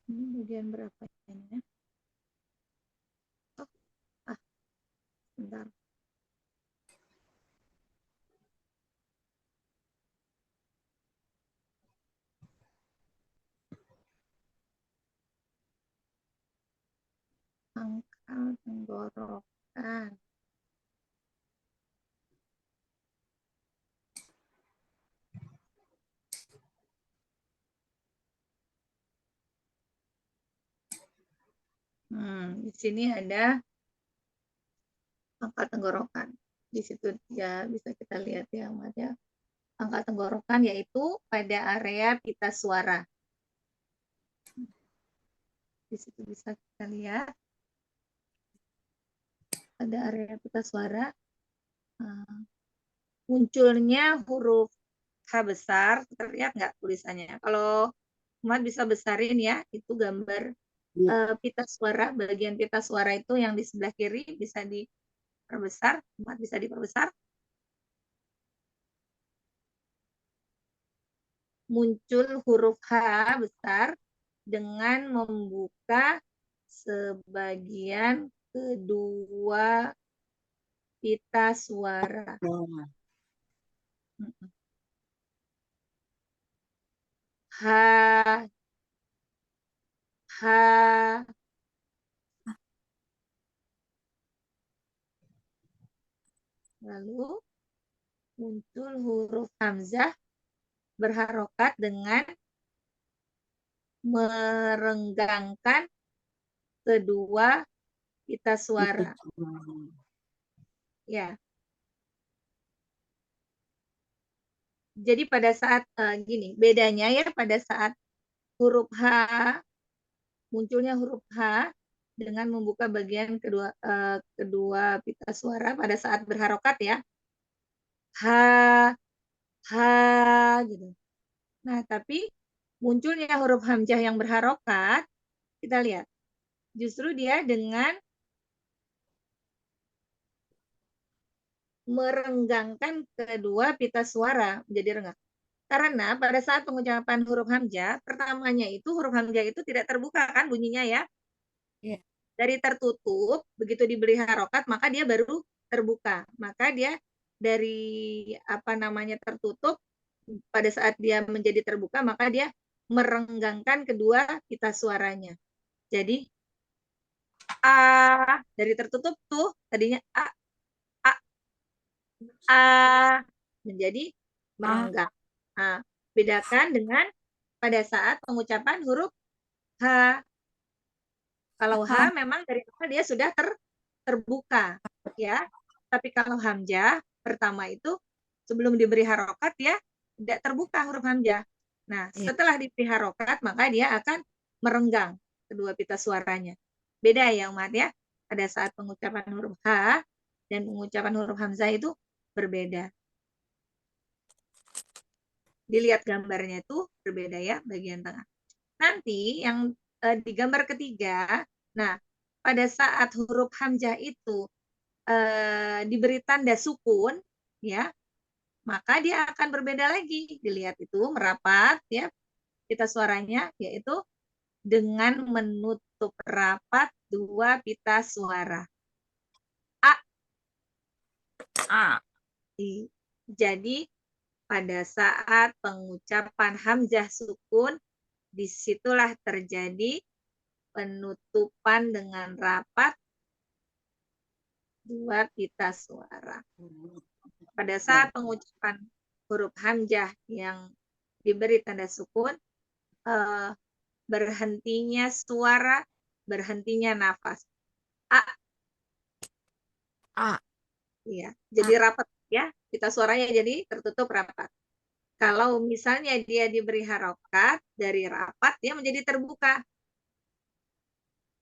Ini bagian berapa ini? Bentar. Pangkal tenggorokan. Di sini ada pangkal tenggorokan. Di situ ya bisa kita lihat ya, Ahmad ya. Pangkal tenggorokan yaitu pada area pita suara. Di situ bisa kita lihat pada area pita suara munculnya huruf H besar. Terlihat nggak tulisannya? Kalau Ahmad bisa besarin ya, itu gambar pita suara, bagian pita suara itu yang di sebelah kiri bisa diperbesar, Ahmad bisa diperbesar. Muncul huruf H besar dengan membuka sebagian kedua pita suara. H, H, lalu muncul huruf hamzah berharokat dengan merenggangkan kedua pita suara. Ya. Jadi pada saat gini, bedanya ya pada saat huruf H, munculnya huruf H dengan membuka bagian kedua pita suara pada saat berharokat ya. H, H gitu. Nah, tapi munculnya huruf hamzah yang berharokat, kita lihat. Justru dia dengan merenggangkan kedua pita suara menjadi renggang. Karena pada saat pengucapan huruf hamzah, pertamanya itu huruf hamzah itu tidak terbuka kan bunyinya ya. Iya. Dari tertutup, begitu diberi harokat, maka dia baru terbuka. Maka dia dari tertutup, pada saat dia menjadi terbuka, maka dia merenggangkan kedua pita suaranya. Jadi, A, dari tertutup tuh, tadinya A, menjadi merenggang. Nah, bedakan dengan pada saat pengucapan huruf H. Kalau H memang dari awal dia sudah terbuka, ya. Tapi kalau hamzah pertama itu sebelum diberi harokat ya tidak terbuka huruf hamzah. Nah, setelah diberi harokat maka dia akan merenggang kedua pita suaranya. Beda ya umat ya. Pada saat pengucapan huruf H dan pengucapan huruf hamzah itu berbeda. Dilihat gambarnya itu berbeda ya bagian tengah. Nanti yang di gambar ketiga, nah pada saat huruf hamzah itu diberi tanda sukun, ya, maka dia akan berbeda lagi. Dilihat itu merapat, ya, pita suaranya, yaitu dengan menutup rapat dua pita suara. A. Jadi pada saat pengucapan hamzah sukun, disitulah terjadi penutupan dengan rapat dua pita suara. Pada saat pengucapan huruf hamzah yang diberi tanda sukun, berhentinya suara, berhentinya nafas. A. Ya, jadi rapat ya, pita suaranya jadi tertutup rapat. Kalau misalnya dia diberi harokat dari rapat, dia menjadi terbuka.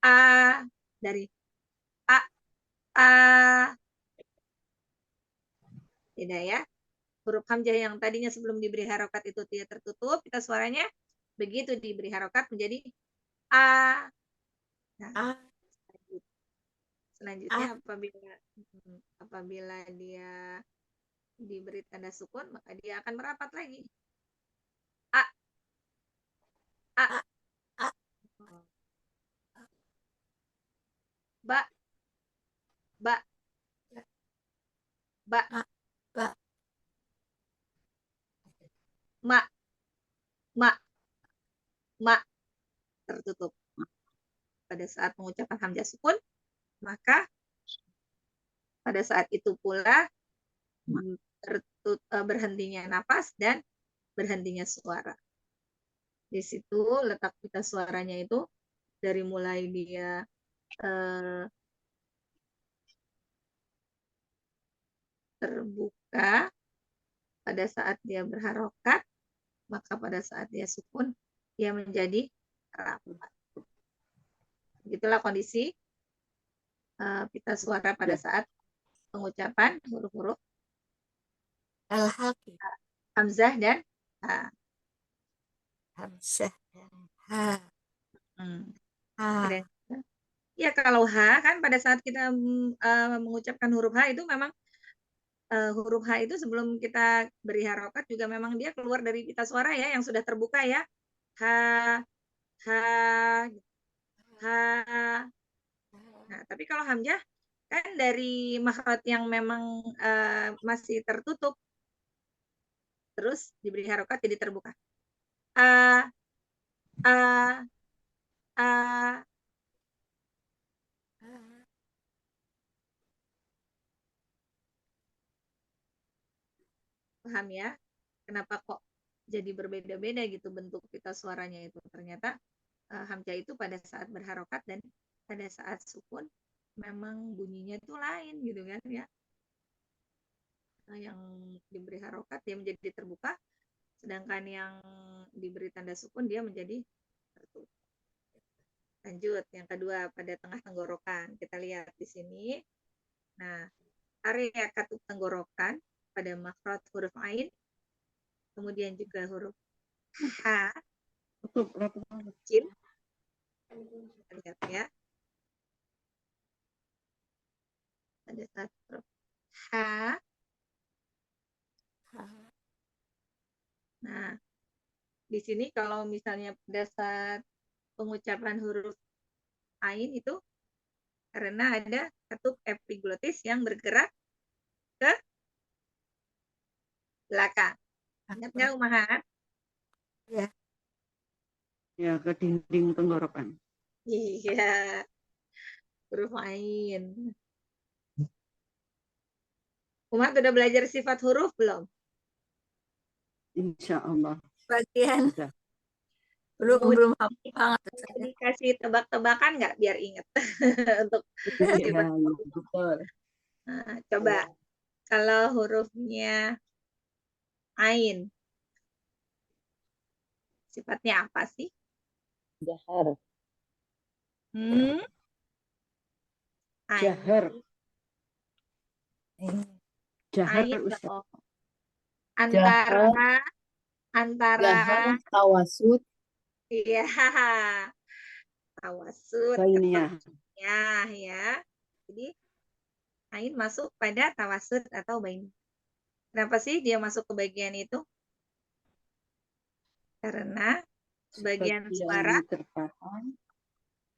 A dari A. Beda ya. Huruf hamzah yang tadinya sebelum diberi harokat itu dia tertutup, pita suaranya begitu diberi harokat menjadi A. Nah, selanjutnya apabila dia diberi tanda sukun, maka dia akan merapat lagi. A. Ba. Ma. Tertutup. Pada saat pengucapan hamzah sukun, maka pada saat itu pula berhentinya nafas dan berhentinya suara. Di situ letak pita suaranya itu dari mulai dia eh, terbuka pada saat dia berharokat, maka pada saat dia sukun dia menjadi rapat. Begitulah kondisi pita suara pada Ya. saat pengucapan huruf-huruf Al-Haqi. hamzah dan ha. Hamzah. Ha. Hmm. Ha. Dan ya kalau H kan pada saat kita mengucapkan huruf H itu memang huruf H itu sebelum kita beri harokat juga memang dia keluar dari pita suara ya yang sudah terbuka ya. H, H, H. Nah, tapi kalau hamzah kan dari makhraj yang memang masih tertutup terus diberi harokat jadi terbuka. A, A, A. Paham ya? Kenapa kok jadi berbeda-beda gitu bentuk pita suaranya itu? Ternyata hamzah itu pada saat berharokat dan pada saat sukun memang bunyinya itu lain gitu kan ya. Yang diberi harokat dia menjadi terbuka, sedangkan yang diberi tanda sukun dia menjadi tertutup. Lanjut, yang kedua pada tengah tenggorokan. Kita lihat di sini. Nah, area katup tenggorokan pada makhraj huruf ain, kemudian juga huruf H kecil. Kita lihat ya. Pada saat huruf H. Nah, di sini kalau misalnya pada saat pengucapan huruf ain itu karena ada katup epiglotis yang bergerak ke belakang. Ingat nggak Umahat? Ya. Ya, ke dinding tenggorokan. Iya, huruf ain. Umahat udah belajar sifat huruf belum? Insya Allah. Bagian Sudah. belum hafal banget saya. Dikasih tebak-tebakan nggak biar inget untuk Iya, sifat. iya, betul. Nah, coba kalau hurufnya ain, sifatnya apa sih? Jahar. Ain. Jahar. Jahar, Ain Ustaz. loh. Antara Tawasud. iya tawasud Bainiyah. ya. Jadi ain masuk pada tawasud atau bain. Kenapa sih dia masuk ke bagian itu? Karena sebagian suara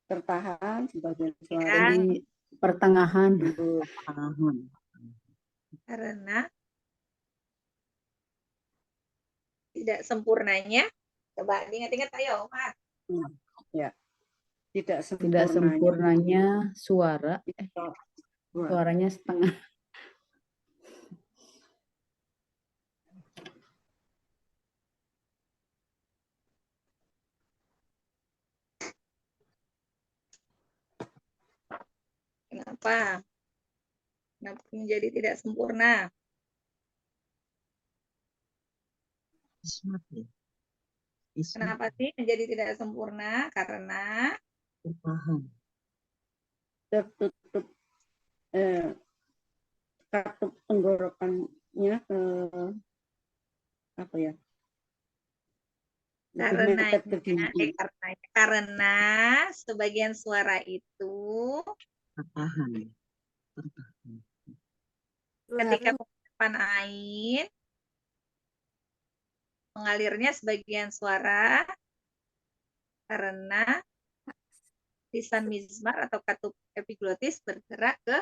tertahan, sebagian suara ya, Di pertengahan. tahan. karena tidak sempurnanya. Coba diingat-ingat ayo, Mas. Ya, tidak Tidak sempurnanya suara. Suaranya setengah. Kenapa? Kenapa menjadi tidak sempurna? Kenapa sih menjadi tidak sempurna? Karena tertutup katup tenggorokannya apa ya? Lebih mepet ke dinding. karena sebagian suara itu ketika pengucapan ain mengalirnya sebagian suara karena lisan mizmar atau katup epiglotis bergerak ke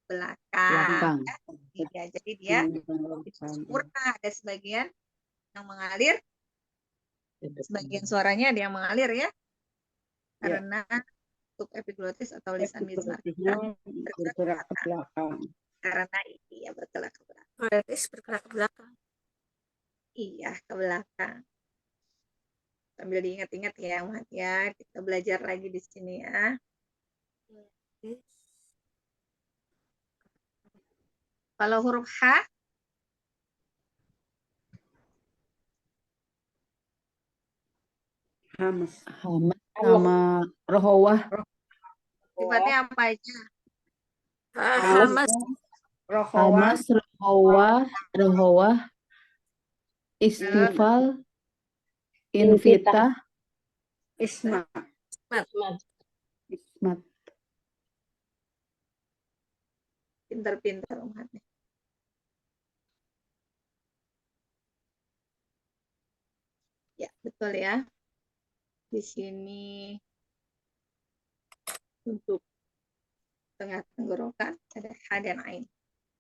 belakang. Ya, jadi dia sempurna, ada sebagian yang mengalir, sebagian suaranya ada yang mengalir ya, karena katup epiglotis atau lisan mizmar bergerak ke belakang. Karena iya bergerak ke belakang. Bergerak ke belakang. Iya, ke belakang. Sambil diingat-ingat ya, Mat ya. Kita belajar lagi di sini ya. Kalau huruf H, Hamas. Hamas sama rohowah. sifatnya apa aja? Hamas, Rohowah. Hamas, rohowah, istifal, invitah, Isma. ismat. Pinter-pinter umatnya. Ya, betul ya. Di sini untuk tengah tenggorokan ada H dan Ain.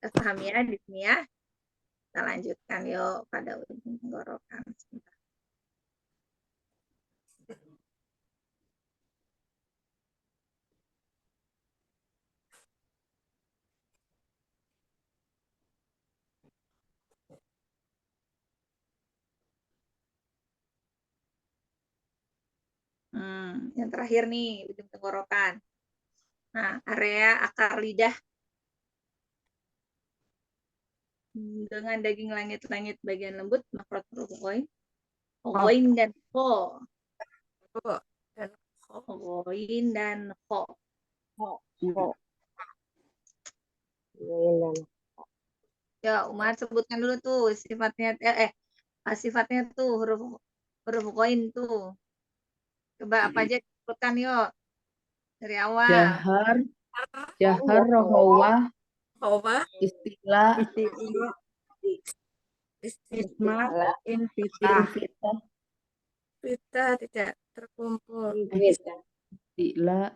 Kita paham ya di sini ya. Kita lanjutkan yuk pada ujung tenggorokan. Sebentar. Yang terakhir nih, ujung tenggorokan. Nah, area akar lidah dengan daging langit-langit bagian lembut, makrot huruf ghoin, ghoin dan kho, dan ghoin dan kho. Ya, Umar sebutkan dulu tuh sifatnya sifatnya tuh huruf ghoin tuh. Coba apa aja disebutkan yuk dari awal. Jahar, rohowah, Hawa, istilah, Istilah. istilah Isma. Invitah. invitah, kita tidak terkumpul. istilah,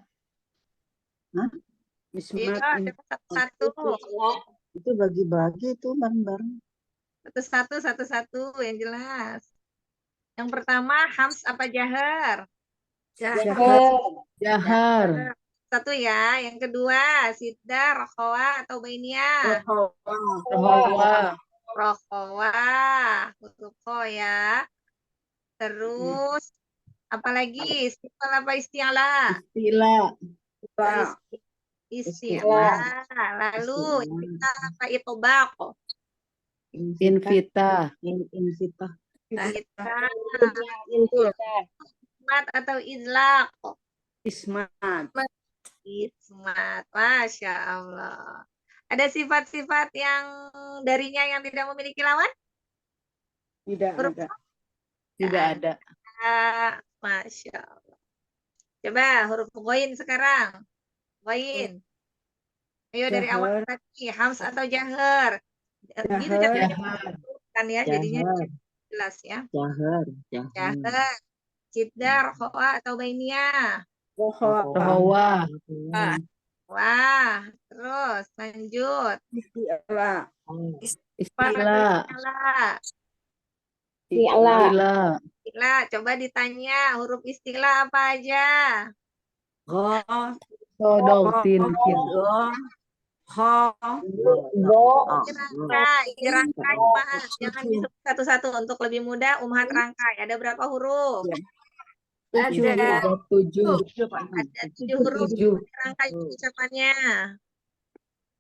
Isma. Iya, satu-satu. Itu bagi-bagi itu bareng-bareng. Satu-satu yang jelas. Yang pertama Hams apa Jahar? jahar, Satu ya. Yang kedua Sidda, Rokhwa atau Bainia? rohowah, Rokhwa. Huruf kho ya. Terus apalagi sifat apa istilah? istilah, Istilah. Lalu istilah apa itobak? invitah, Invitah. Kita ismat atau idlak? Ismat. Ismat. Masya Allah. Ada sifat-sifat yang darinya yang tidak memiliki lawan? Tidak Huruf ada. tidak ada. Masya Allah. Coba huruf ghoin sekarang. Ghoin. Ayo dari awal Jahar. tadi. Hams atau jahar. Gitu Jahar. jangan kan ya. Jadinya jelas ya. Jahar. Jahar. Jidar, khoa atau bainia. Rohowah, Wah. Terus lanjut. Istilah. istilah, Istilah. istilah, Coba ditanya huruf istilah apa aja? sodoktin, Dirangkai, maaf. Jangan disebut satu-satu untuk lebih mudah. Umhat rangkai. Ada berapa huruf? Ada tujuh, Ada 7 huruf. Rangkai ucapannya.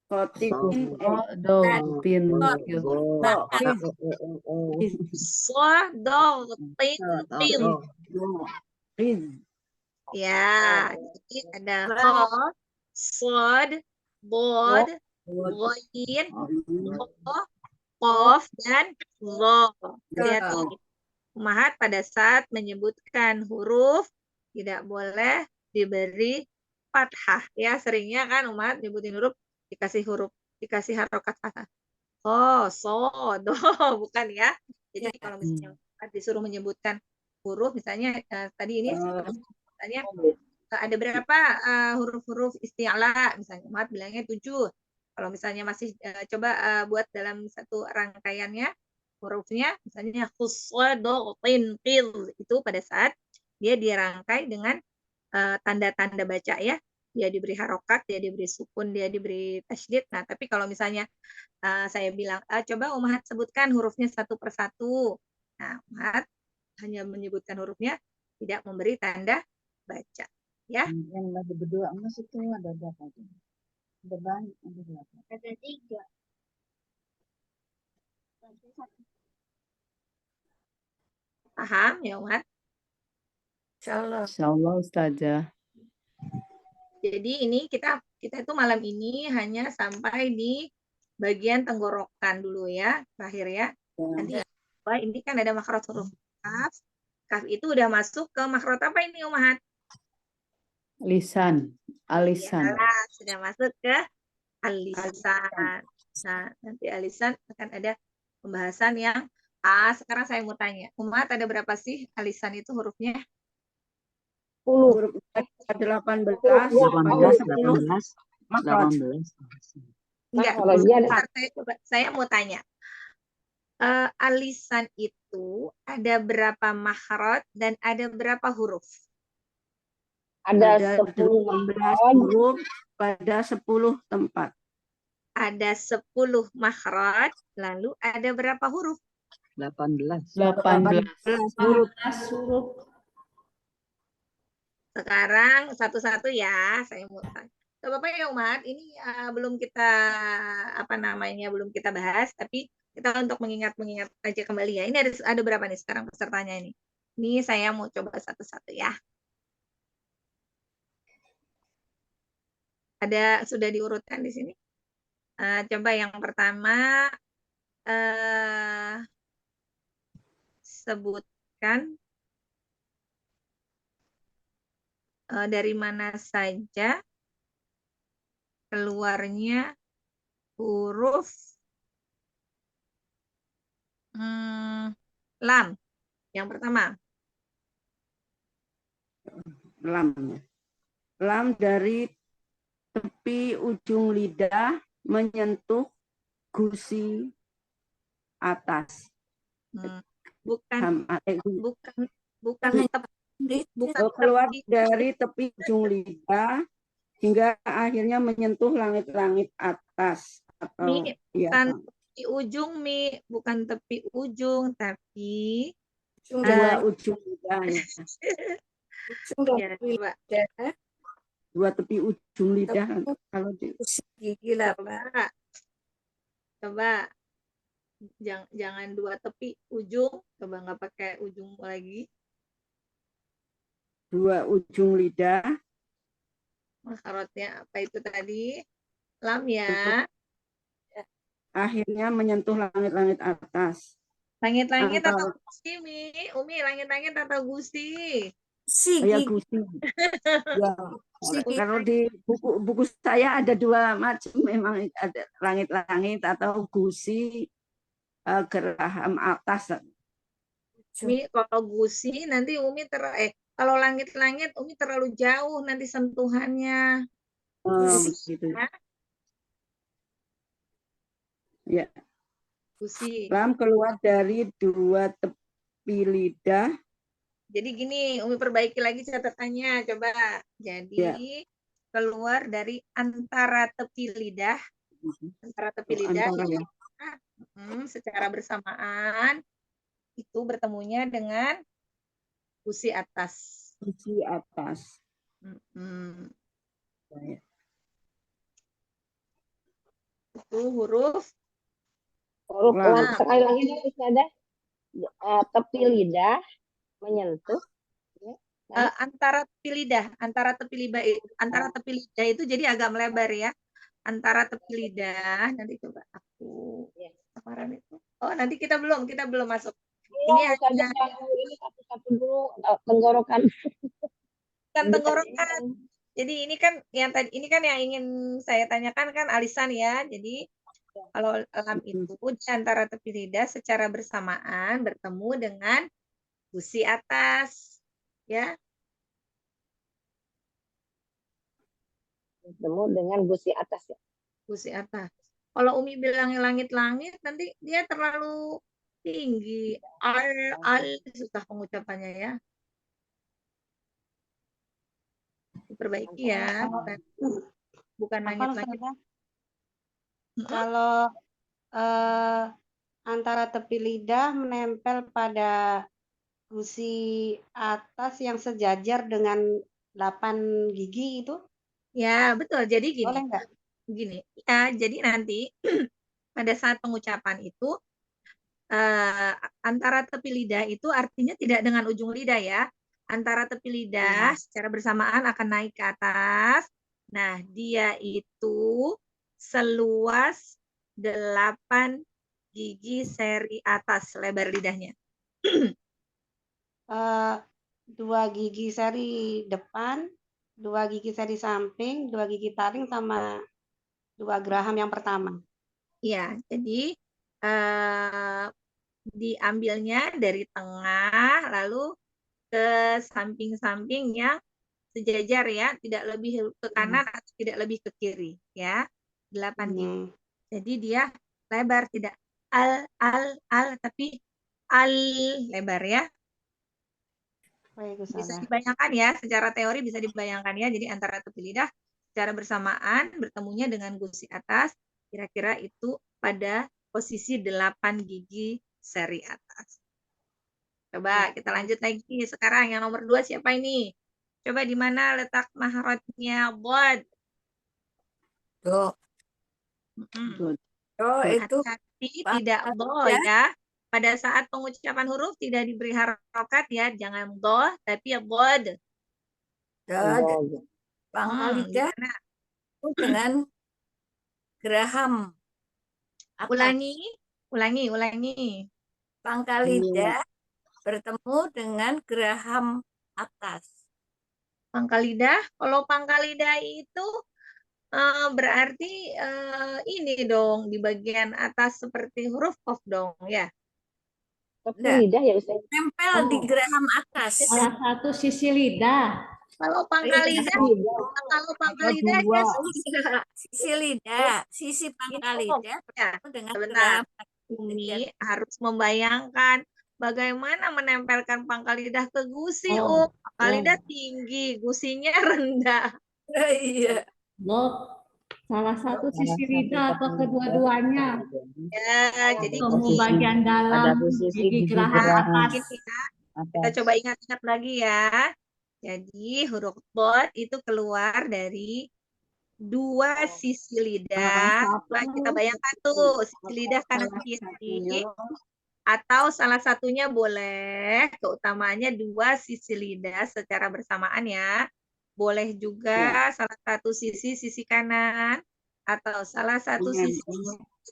Khotim. sodoktin, So, do, tin, tin. Riz. Ya, jadi ada kho, sod, bod, ghoin, kho, kof, dan lo. Lihat tuh, Umahat pada saat menyebutkan huruf tidak boleh diberi fathah. Ya, seringnya kan Umahat nyebutin huruf dikasih harokat fathah. Oh, so, do, bukan ya. Jadi kalau misalnya disuruh menyebutkan huruf, misalnya tadi ini misalnya ada berapa huruf-huruf isti'la, misalnya Umat bilangnya 7. Kalau misalnya masih coba buat dalam satu rangkaiannya hurufnya, misalnya khuswadotin qil, itu pada saat dia dirangkai dengan tanda-tanda baca ya. Dia diberi harokat, dia diberi sukun, dia diberi tasydid. Nah, tapi kalau misalnya saya bilang, coba Umahat sebutkan hurufnya satu persatu. Nah, Umahat hanya menyebutkan hurufnya, tidak memberi tanda baca. Ya. Yang lagi berdua emas itu ada berapa? Ada banyak, ada berapa? Ada 3. Paham ya, Umat? Insyaallah. Insyaallah Ustazah. Jadi ini kita itu malam ini hanya sampai di bagian tenggorokan dulu ya, terakhir ya. Nanti wah, ini kan ada makhraj huruf kaf. Kaf itu udah masuk ke makhraj apa ini, Umat? Lisan. Alisan. Ya, sudah masuk ke alisan. Nah, nanti alisan akan ada pembahasan yang sekarang saya mau tanya. Umat, ada berapa sih alisan itu hurufnya? 10. Huruf 18, 18, 10 makhraj. 18. Enggak, Makhrajnya ada. sebentar, saya mau tanya. Alisan itu ada berapa makhraj dan ada berapa huruf? Ada Ada 10 18 makhraj. huruf pada 10 tempat. Ada 10 makhraj, lalu ada berapa huruf? 18. 18 huruf. Sekarang satu-satu ya, saya mau tanya. So, Bapak ya Umat, ini belum kita belum kita bahas, tapi kita untuk mengingat aja kembali ya. Ini ada berapa nih sekarang pesertanya ini? Ini saya mau coba satu-satu ya. Sudah diurutkan di sini. Coba yang pertama sebutkan dari mana saja keluarnya huruf lam. Yang pertama. Lam. Lam dari tepi ujung lidah menyentuh gusi atas. Bukan keluar dari tepi ujung lidah hingga akhirnya menyentuh langit-langit atas. Atau Mi, bukan tepi ujung, Mi. Bukan tepi ujung, tapi dua ujung lidahnya. Ya, coba. Dua tepi ujung lidah. Kalau di gigi lah, Pak. Coba. Jangan dua tepi ujung. Coba nggak pakai ujung lagi. Dua ujung lidah. Makhrajnya apa itu tadi? Lam ya. Akhirnya menyentuh langit-langit atas. Langit-langit atau gusi, Mi? Umi, langit-langit atau gusi? Ya, gusi. Ya. Kalau di buku saya ada dua macam, memang ada langit-langit atau gusi geraham atas. Mi, kalau gusi nanti Umi kalau langit-langit Umi terlalu jauh nanti sentuhannya. Gitu. Ya. Gusi. Lam keluar dari dua tepi lidah. Jadi gini, Umi perbaiki lagi catatannya, coba. Jadi keluar dari antara tepi lidah, secara bersamaan itu bertemunya dengan gusi atas. Gusi atas. Itu huruf sekali lagi bisa ada tepi lidah menyentuh antara tepi lidah itu jadi agak melebar ya. Antara tepi lidah, nanti coba aku kemarin itu. Oh, nanti kita belum masuk. Ini hanya ini satu-satu dulu tenggorokan. Bukan tenggorokan. Jadi ini kan yang ingin saya tanyakan kan alisan ya. Jadi kalau lam itu di antara tepi lidah secara bersamaan bertemu dengan gusi atas, ya. Bertemu dengan gusi atas ya. Gusi atas. Kalau Umi bilang langit-langit nanti dia terlalu tinggi. Susah pengucapannya ya. Diperbaiki ya. Bukan langit-langit. Kalau antara tepi lidah menempel pada gusi atas yang sejajar dengan 8 gigi itu Ya, betul. Jadi gini, boleh nggak? ya, jadi nanti pada saat pengucapan itu antara tepi lidah itu artinya tidak dengan ujung lidah ya. Antara tepi lidah secara bersamaan akan naik ke atas. Nah, dia itu seluas 8 gigi seri atas lebar lidahnya. 2 gigi seri depan, 2 gigi seri samping, 2 gigi taring sama 2 geraham yang pertama. Ya, jadi diambilnya dari tengah lalu ke samping-sampingnya sejajar ya, tidak lebih ke kanan atau tidak lebih ke kiri ya. 8 gigi. Jadi dia lebar, tidak al tapi al lebar ya. Baik, Bisa Ustazah. dibayangkan ya, secara teori bisa dibayangkan ya. Jadi antara tepi lidah secara bersamaan bertemunya dengan gusi atas, kira-kira itu pada posisi 8 gigi seri atas. Coba kita lanjut lagi. Sekarang yang nomor 2 siapa ini? Coba di mana letak mahrotnya bod? Do. Good. Do itu Hati-hati tidak do ya. Pada saat pengucapan huruf tidak diberi harokat ya, jangan do tapi ya bod. do. Pangkal lidah Gimana? itu dengan geraham atas. Ulangi. Pangkal lidah bertemu dengan geraham atas. Pangkal lidah, kalau pangkal lidah itu berarti ini dong di bagian atas seperti huruf qaf dong ya. Tepi Enggak. lidah ya Ustaz. Nempel di geraham atas. Salah satu sisi lidah. Kalau pangkal lidah, dia Sisi lidah, sisi pangkal lidah ya. bertemu dengan Sebentar. geraham Ini harus membayangkan bagaimana menempelkan pangkal lidah ke gusi. Pangkal lidah tinggi, gusinya rendah. Iya. Salah satu sisi lidah atau kedua-duanya. Ya, jadi Ketemu bagian dalam gigi geraham atas. kita coba ingat-ingat lagi ya. Jadi huruf bod itu keluar dari 2 sisi lidah. Coba kita bayangkan tuh, sisi lidah kanan kiri. Atau salah satunya boleh, keutamaannya 2 sisi lidah secara bersamaan ya. Boleh juga salah satu sisi kanan atau salah satu sisi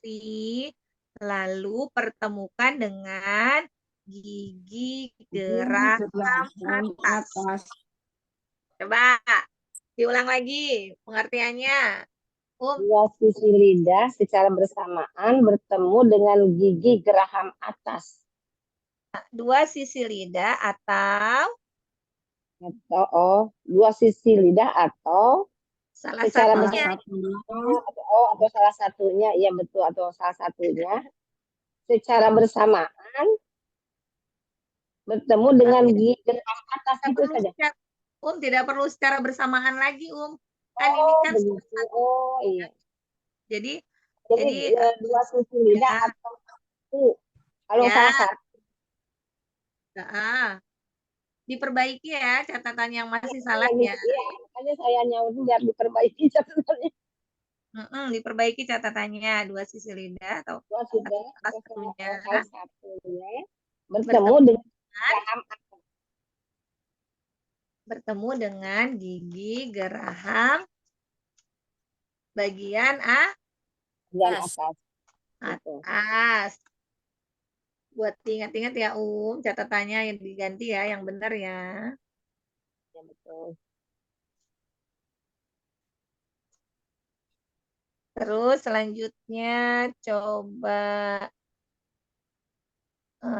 kiri, lalu pertemukan dengan gigi geraham atas. Coba diulang lagi pengertiannya. 2 sisi lidah secara bersamaan bertemu dengan gigi geraham atas. 2 sisi lidah atau 2 sisi lidah atau salah secara satunya. atau salah satunya, iya betul, atau salah satunya secara bersamaan bertemu dengan gigi geraham atas itu saja. Tidak perlu secara bersamaan lagi, Kan ini kan begitu. Oh iya. Jadi 2 sisi lidah atau kalau salah satu. Diperbaiki ya catatan yang masih salah ya. Iya, makanya saya nyaut biar diperbaiki catatannya. Diperbaiki catatannya 2 sisi lidah atau salah satunya bertemu dengan geraham atas. Bertemu dengan gigi geraham bagian atas. Buat ingat-ingat ya catatannya yang diganti ya, yang benar ya. Ya betul. Terus selanjutnya coba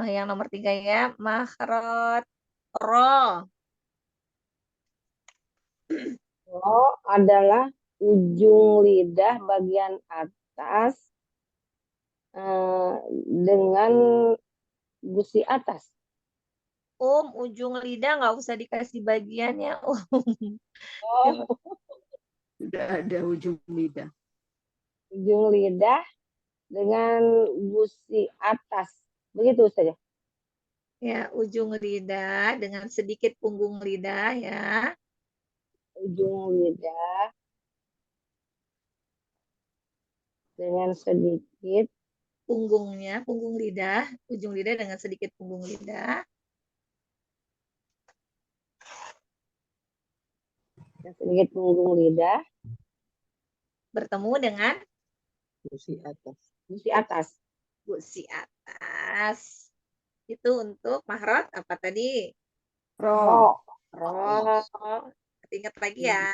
yang nomor 3 ya, makhraj ro. Ro adalah ujung lidah bagian atas dengan gusi atas. Ujung lidah nggak usah dikasih bagiannya, Sudah ada ujung lidah. Ujung lidah dengan gusi atas. Begitu saja. Ya, ujung lidah dengan sedikit punggung lidah ya. ujung lidah dengan sedikit punggungnya, punggung lidah, ujung lidah dengan sedikit punggung lidah. punggung lidah Bertemu dengan gusi atas. gusi atas. Itu untuk mahrot apa tadi? Ro. Ro. Ingat lagi ya.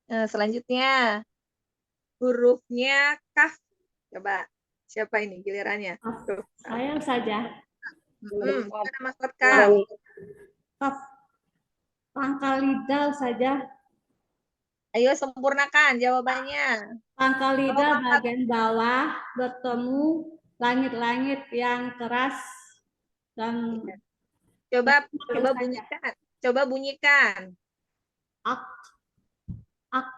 Selanjutnya hurufnya kaf. Coba siapa ini gilirannya? Huruf kaf. Saya saja. Gimana maksud kaf? Kaf. Pangkal lidah saja. Ayo sempurnakan jawabannya. Pangkal lidah Apa? bagian bawah bertemu langit-langit yang keras dan Coba saja. bunyikan. Coba bunyikan. Ak. Ak.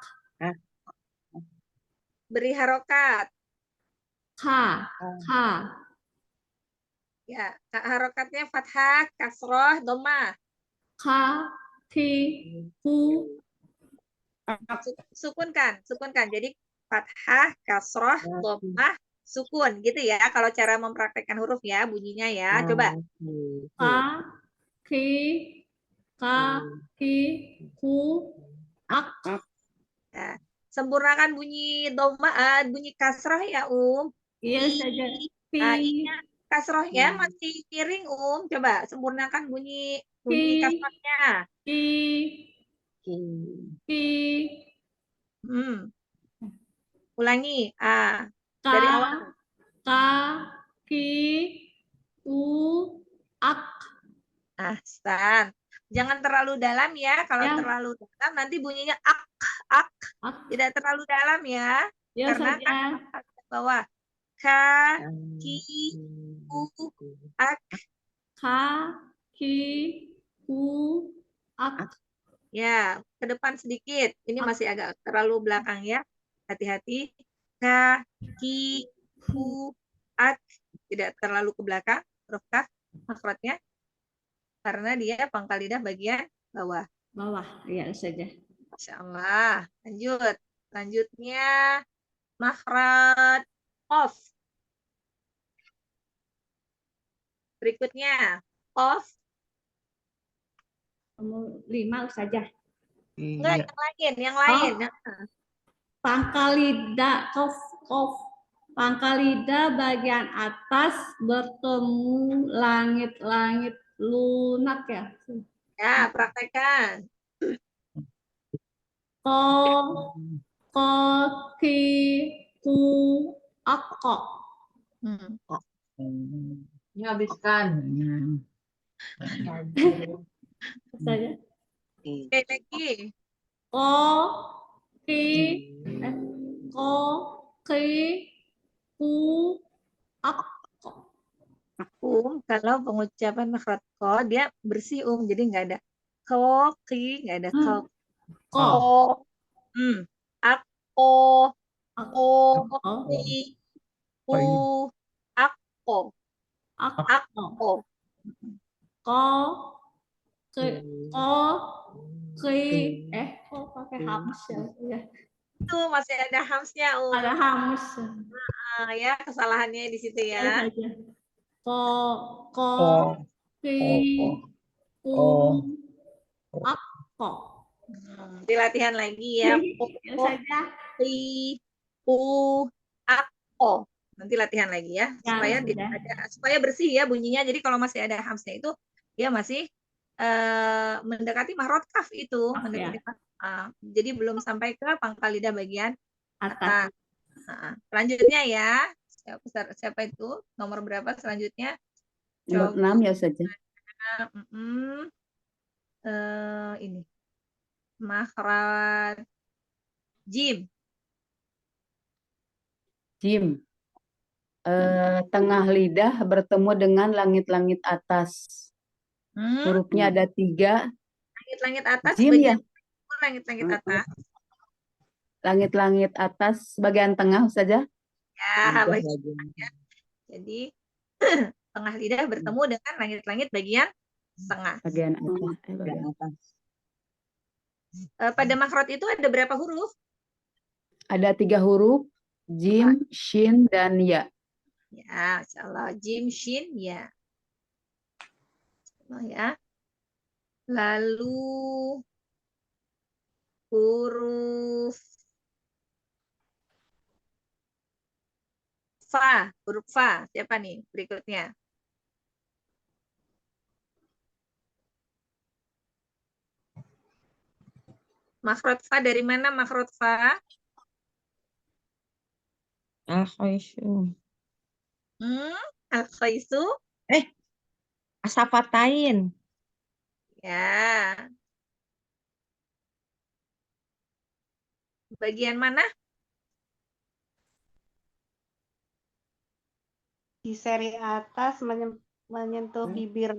Beri harokat. Ka. Ka. Ya, harokatnya fathah, kasroh, dhammah. Ka. Ki. Ku. Sukunkan. Jadi fathah, kasroh, dhammah, sukun gitu ya. Kalau cara mempraktekkan huruf ya, bunyinya ya. Coba. Ka. Ki. Ka. Ki. Ku. Ak. Ya. Sempurnakan bunyi dhammah, bunyi kasroh ya, Iya saja. Nah, Pi. kasrohnya masih miring, Coba sempurnakan bunyi Ki. kasrohnya. Ki. Ki. Ulangi. Ka. Dari awal. Ka. Ki. Ku. Ak. Ahsan. Jangan terlalu dalam ya. Kalau Ya. terlalu dalam nanti bunyinya ak. Ak. Tidak terlalu dalam ya. Ya Karena saja. kan bawah. Ka, ki, ku, ak. Ka. Ki. Ku. Ak. Ya, ke depan sedikit. Ini Ak. masih agak terlalu belakang ya. Hati-hati. Ka, ki, ku, ak. Tidak terlalu ke belakang. Huruf kaf, makrotnya. Karena dia pangkal lidah bagian bawah. Bawah. Ya saja. Masya Allah. Lanjut. Selanjutnya makhraj qaf. Berikutnya qaf. Nomor 5 saja. Enggak, yang lain. Pangkal lidah. Kof. Kof. Pangkal lidah bagian atas bertemu langit-langit lunak ya. Ya, praktekkan. Ko. Ko. Ki. Ku. Ak. Ko. Ini habiskan. Saja. Sekali lagi. Ko. Ki. Ko. Ki. Ku. Ak. Kalau pengucapan makhraj ko dia bersih jadi nggak ada ko, ki, nggak ada ko. Ko. Ak, o, Ak. ki, ku, ak, ko. Ak. Ko. Ko. Ki. Ko. Ki. Kok pakai hams ya? Itu masih ada hamsnya, Ada hams. Ya, kesalahannya di situ ya. Ko. Ko. Ki. Ku. Ak. Ko. Nanti latihan lagi ya. Ya saja. Ki, ku, ak, ko. Nanti latihan lagi ya, supaya tidak ada, supaya bersih ya bunyinya. Jadi kalau masih ada hamsnya itu dia masih mendekati mahrot kaf itu, mendekati jadi belum sampai ke pangkal lidah bagian atas. Selanjutnya ya, siapa itu? Nomor berapa selanjutnya? Nomor 6 ya saja. Ini makhraj jim. Jim. Tengah lidah bertemu dengan langit-langit atas. Hurufnya ada 3. Langit-langit atas. Jim ya. Langit-langit atas. Langit-langit atas bagian tengah saja. Ya, bagian. Jadi tengah lidah bertemu dengan langit-langit bagian setengah. Bagian atas. Bagian. Pada makrot itu ada berapa huruf? Ada 3 huruf, jim, shin, dan ya. Ya, Masya Allah. Jim, shin, ya. Oh, ya. Lalu huruf fa, huruf fa. Siapa nih berikutnya? Makrot fa dari mana makrot fa? Al-Khaisu. Al-Khaisu? Asafatain. Ya. Bagian mana? Di seri atas menyentuh bibir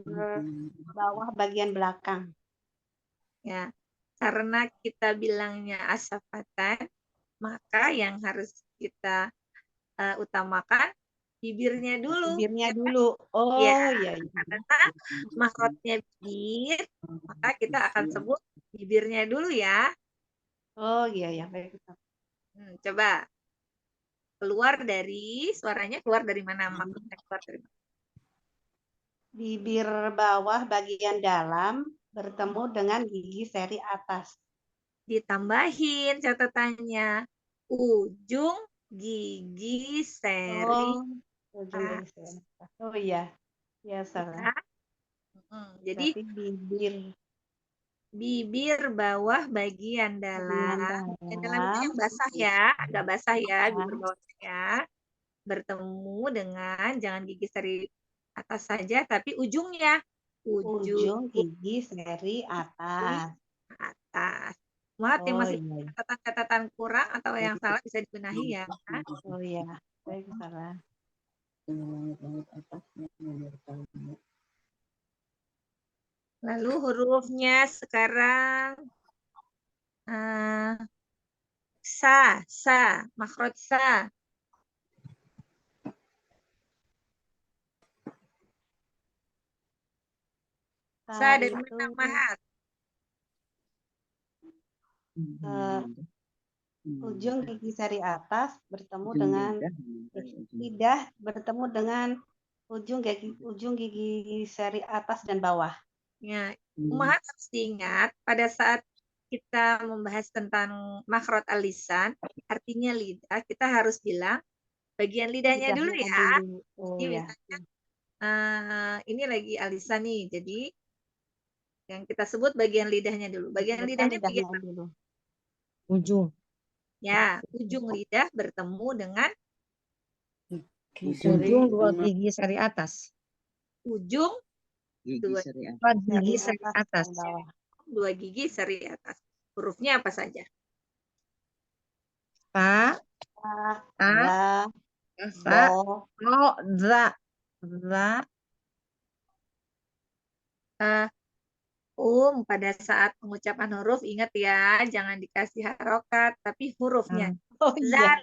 bawah bagian belakang. Ya. Karena kita bilangnya asafatan, maka yang harus kita utamakan bibirnya dulu. Bibirnya dulu. Oh, Ya, iya. karena makrotnya bibir, maka kita akan sebut bibirnya dulu ya. Oh, iya, baik. Coba suaranya keluar dari mana? Makrotnya keluar dari mana? Bibir bawah bagian dalam bertemu dengan gigi seri atas. Ditambahin catatannya. Ujung gigi seri Ujung gigi seri atas. Oh iya. Ya, salah. Jadi bibir bawah bagian dalam. Bagian dalam itu yang basah ya, agak basah ya bibir bawahnya. Bertemu dengan jangan gigi seri atas saja, tapi ujungnya. Ujung gigi seri atas. Yang masih catatan-catatan kurang atau yang salah bisa dibenahi ya. Oh iya, baik, salah. Lalu hurufnya sekarang sa, makrot sa. Sa dari mana, Mahat? Ujung gigi seri atas bertemu dengan lidah bertemu dengan ujung gigi seri atas dan bawah. Ya, Mahat harus diingat pada saat kita membahas tentang makrot al-lisan, artinya lidah, kita harus bilang bagian lidahnya dulu ya. Jadi misalnya ini lagi al-lisan nih, jadi yang kita sebut bagian lidahnya dulu. Bagian lidahnya bagian dulu. Ujung. Ya, ujung lidah bertemu dengan Ujung 2 gigi seri atas. ujung Gigi seri atas. 2 gigi seri atas. Hurufnya apa saja? Ta, za, Pada saat pengucapan huruf ingat ya, jangan dikasih harokat, tapi hurufnya. Zal.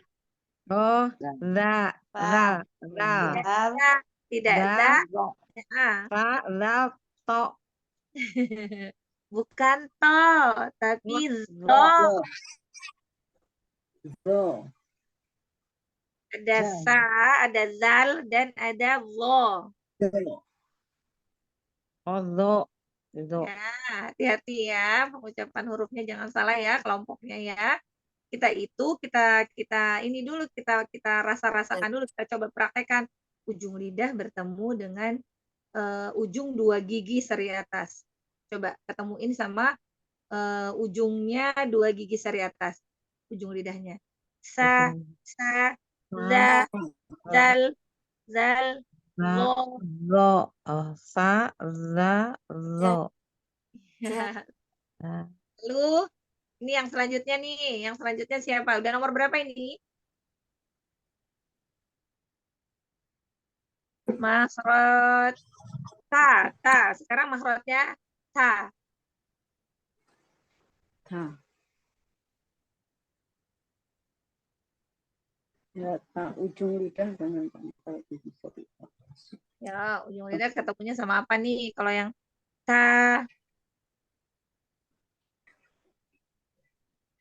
Tidak za. Zal, to. Bukan to, tapi zo. Ada sa, ada zal, dan ada lo. Ya, hati-hati ya, pengucapan hurufnya jangan salah ya, kelompoknya ya. Kita ini dulu, kita rasa-rasakan dulu, kita coba praktekkan. Ujung lidah bertemu dengan ujung 2 gigi seri atas. Coba ketemuin sama ujungnya 2 gigi seri atas. Ujung lidahnya. Sa, za, zal, lo. Sa, za, zo. Lalu ini yang selanjutnya nih, yang selanjutnya siapa? Udah nomor berapa ini? Makrot ta. Sekarang makrotnya ta. Ya, ujung lidah dengan pangkal gigi seri atas. Ya, ujung lidah ketemunya sama apa nih? Kalau yang Ta,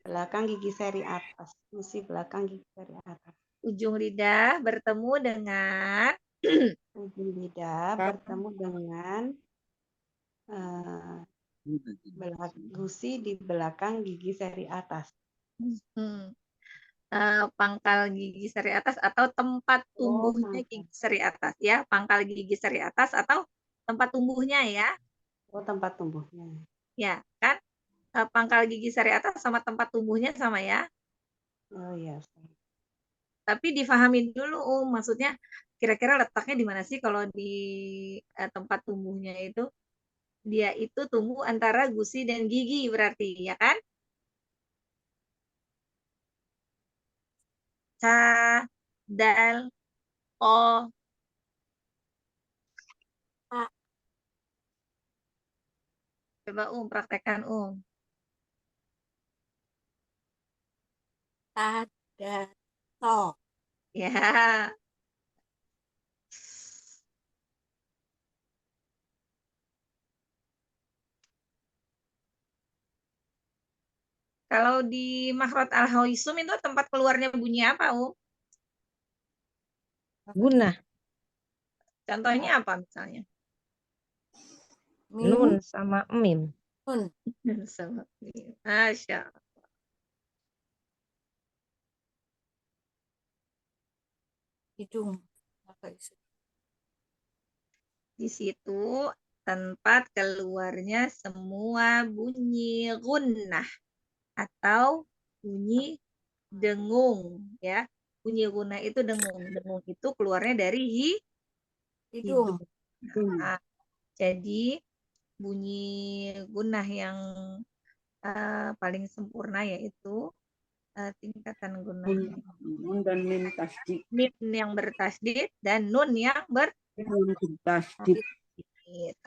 Belakang gigi seri atas. Gusi belakang gigi seri atas. ujung lidah bertemu dengan Ujung lidah bertemu dengan gusi di belakang gigi seri atas. Pangkal gigi seri atas atau tempat tumbuhnya pangkal. gigi seri atas ya. Pangkal gigi seri atas atau tempat tumbuhnya ya. Oh, tempat tumbuhnya. Ya, kan? Pangkal gigi seri atas sama tempat tumbuhnya sama ya. Oh iya. Tapi difahami dulu, maksudnya kira-kira letaknya di mana sih kalau di tempat tumbuhnya itu? Dia itu tumbuh antara gusi dan gigi berarti, ya kan? Ca, dal, o. Coba praktekkan Ada to. Ya. Kalau di makhraj al-hawisum itu tempat keluarnya bunyi apa, Gunah. Contohnya apa misalnya? Nun sama mim. Nun. Sama mim. Masya Allah. Hidung. Di situ tempat keluarnya semua bunyi gunnah atau bunyi dengung ya. Bunyi gunnah itu dengung. Dengung itu keluarnya dari hidung. Nah, jadi bunyi gunnah yang paling sempurna yaitu tingkatan gunnahnya. Nun dan mim tasdid. Mim yang bertasdid dan nun yang Bertasdid.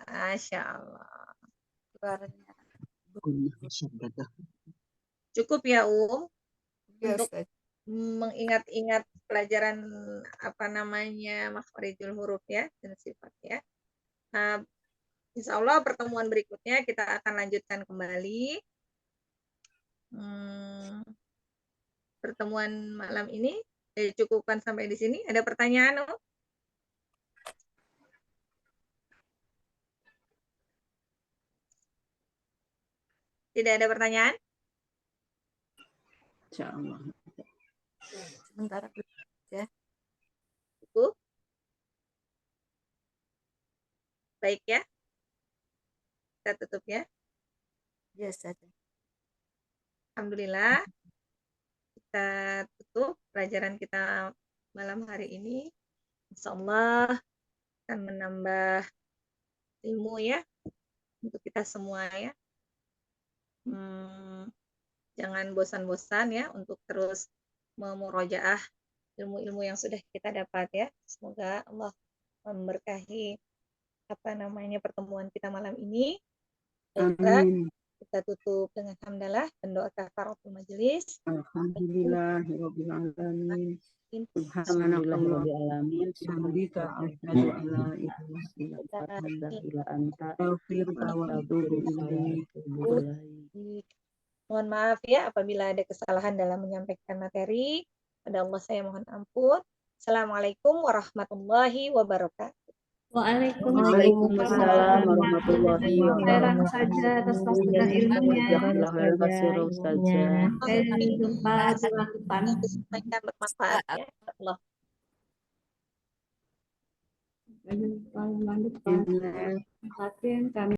Masya Allah. Gunnah. Cukup ya, Ya, untuk Ustaz. mengingat-ingat pelajaran apa namanya makhrijul huruf ya dan sifat ya. Nah, insya Allah pertemuan berikutnya kita akan lanjutkan kembali. Pertemuan malam ini cukupkan sampai di sini. Ada pertanyaan? Tidak ada pertanyaan? Insya Allah. Sebentar ya. Cukup? Baik ya. Kita tutup ya. Ya, Ustaz. Alhamdulillah. Kita tutup pelajaran kita malam hari ini. Insya Allah akan menambah ilmu ya untuk kita semua ya. Jangan bosan-bosan ya untuk terus memurojaah ilmu-ilmu yang sudah kita dapat ya. Semoga Allah memberkahi pertemuan kita malam ini. Baiklah, kita tutup dengan hamdalah dan doa kafaratul majelis. Alhamdulillahirabbil alamin. Subhanallahirabbil alamin. Hamdika asyhadu an la ilaha illa anta astaghfiruka wa atubu ilaik. Mohon maaf ya apabila ada kesalahan dalam menyampaikan materi. Pada Allah saya mohon ampun. Assalamualaikum warahmatullahi wabarakatuh. Waalaikumsalam warahmatullahi wabarakatuh. saja atas masukan ilmunya. Sampai jumpa di bulan depan. Disampaikan bermanfaat ya. Allah. Sampai jumpa bulan depan. Kami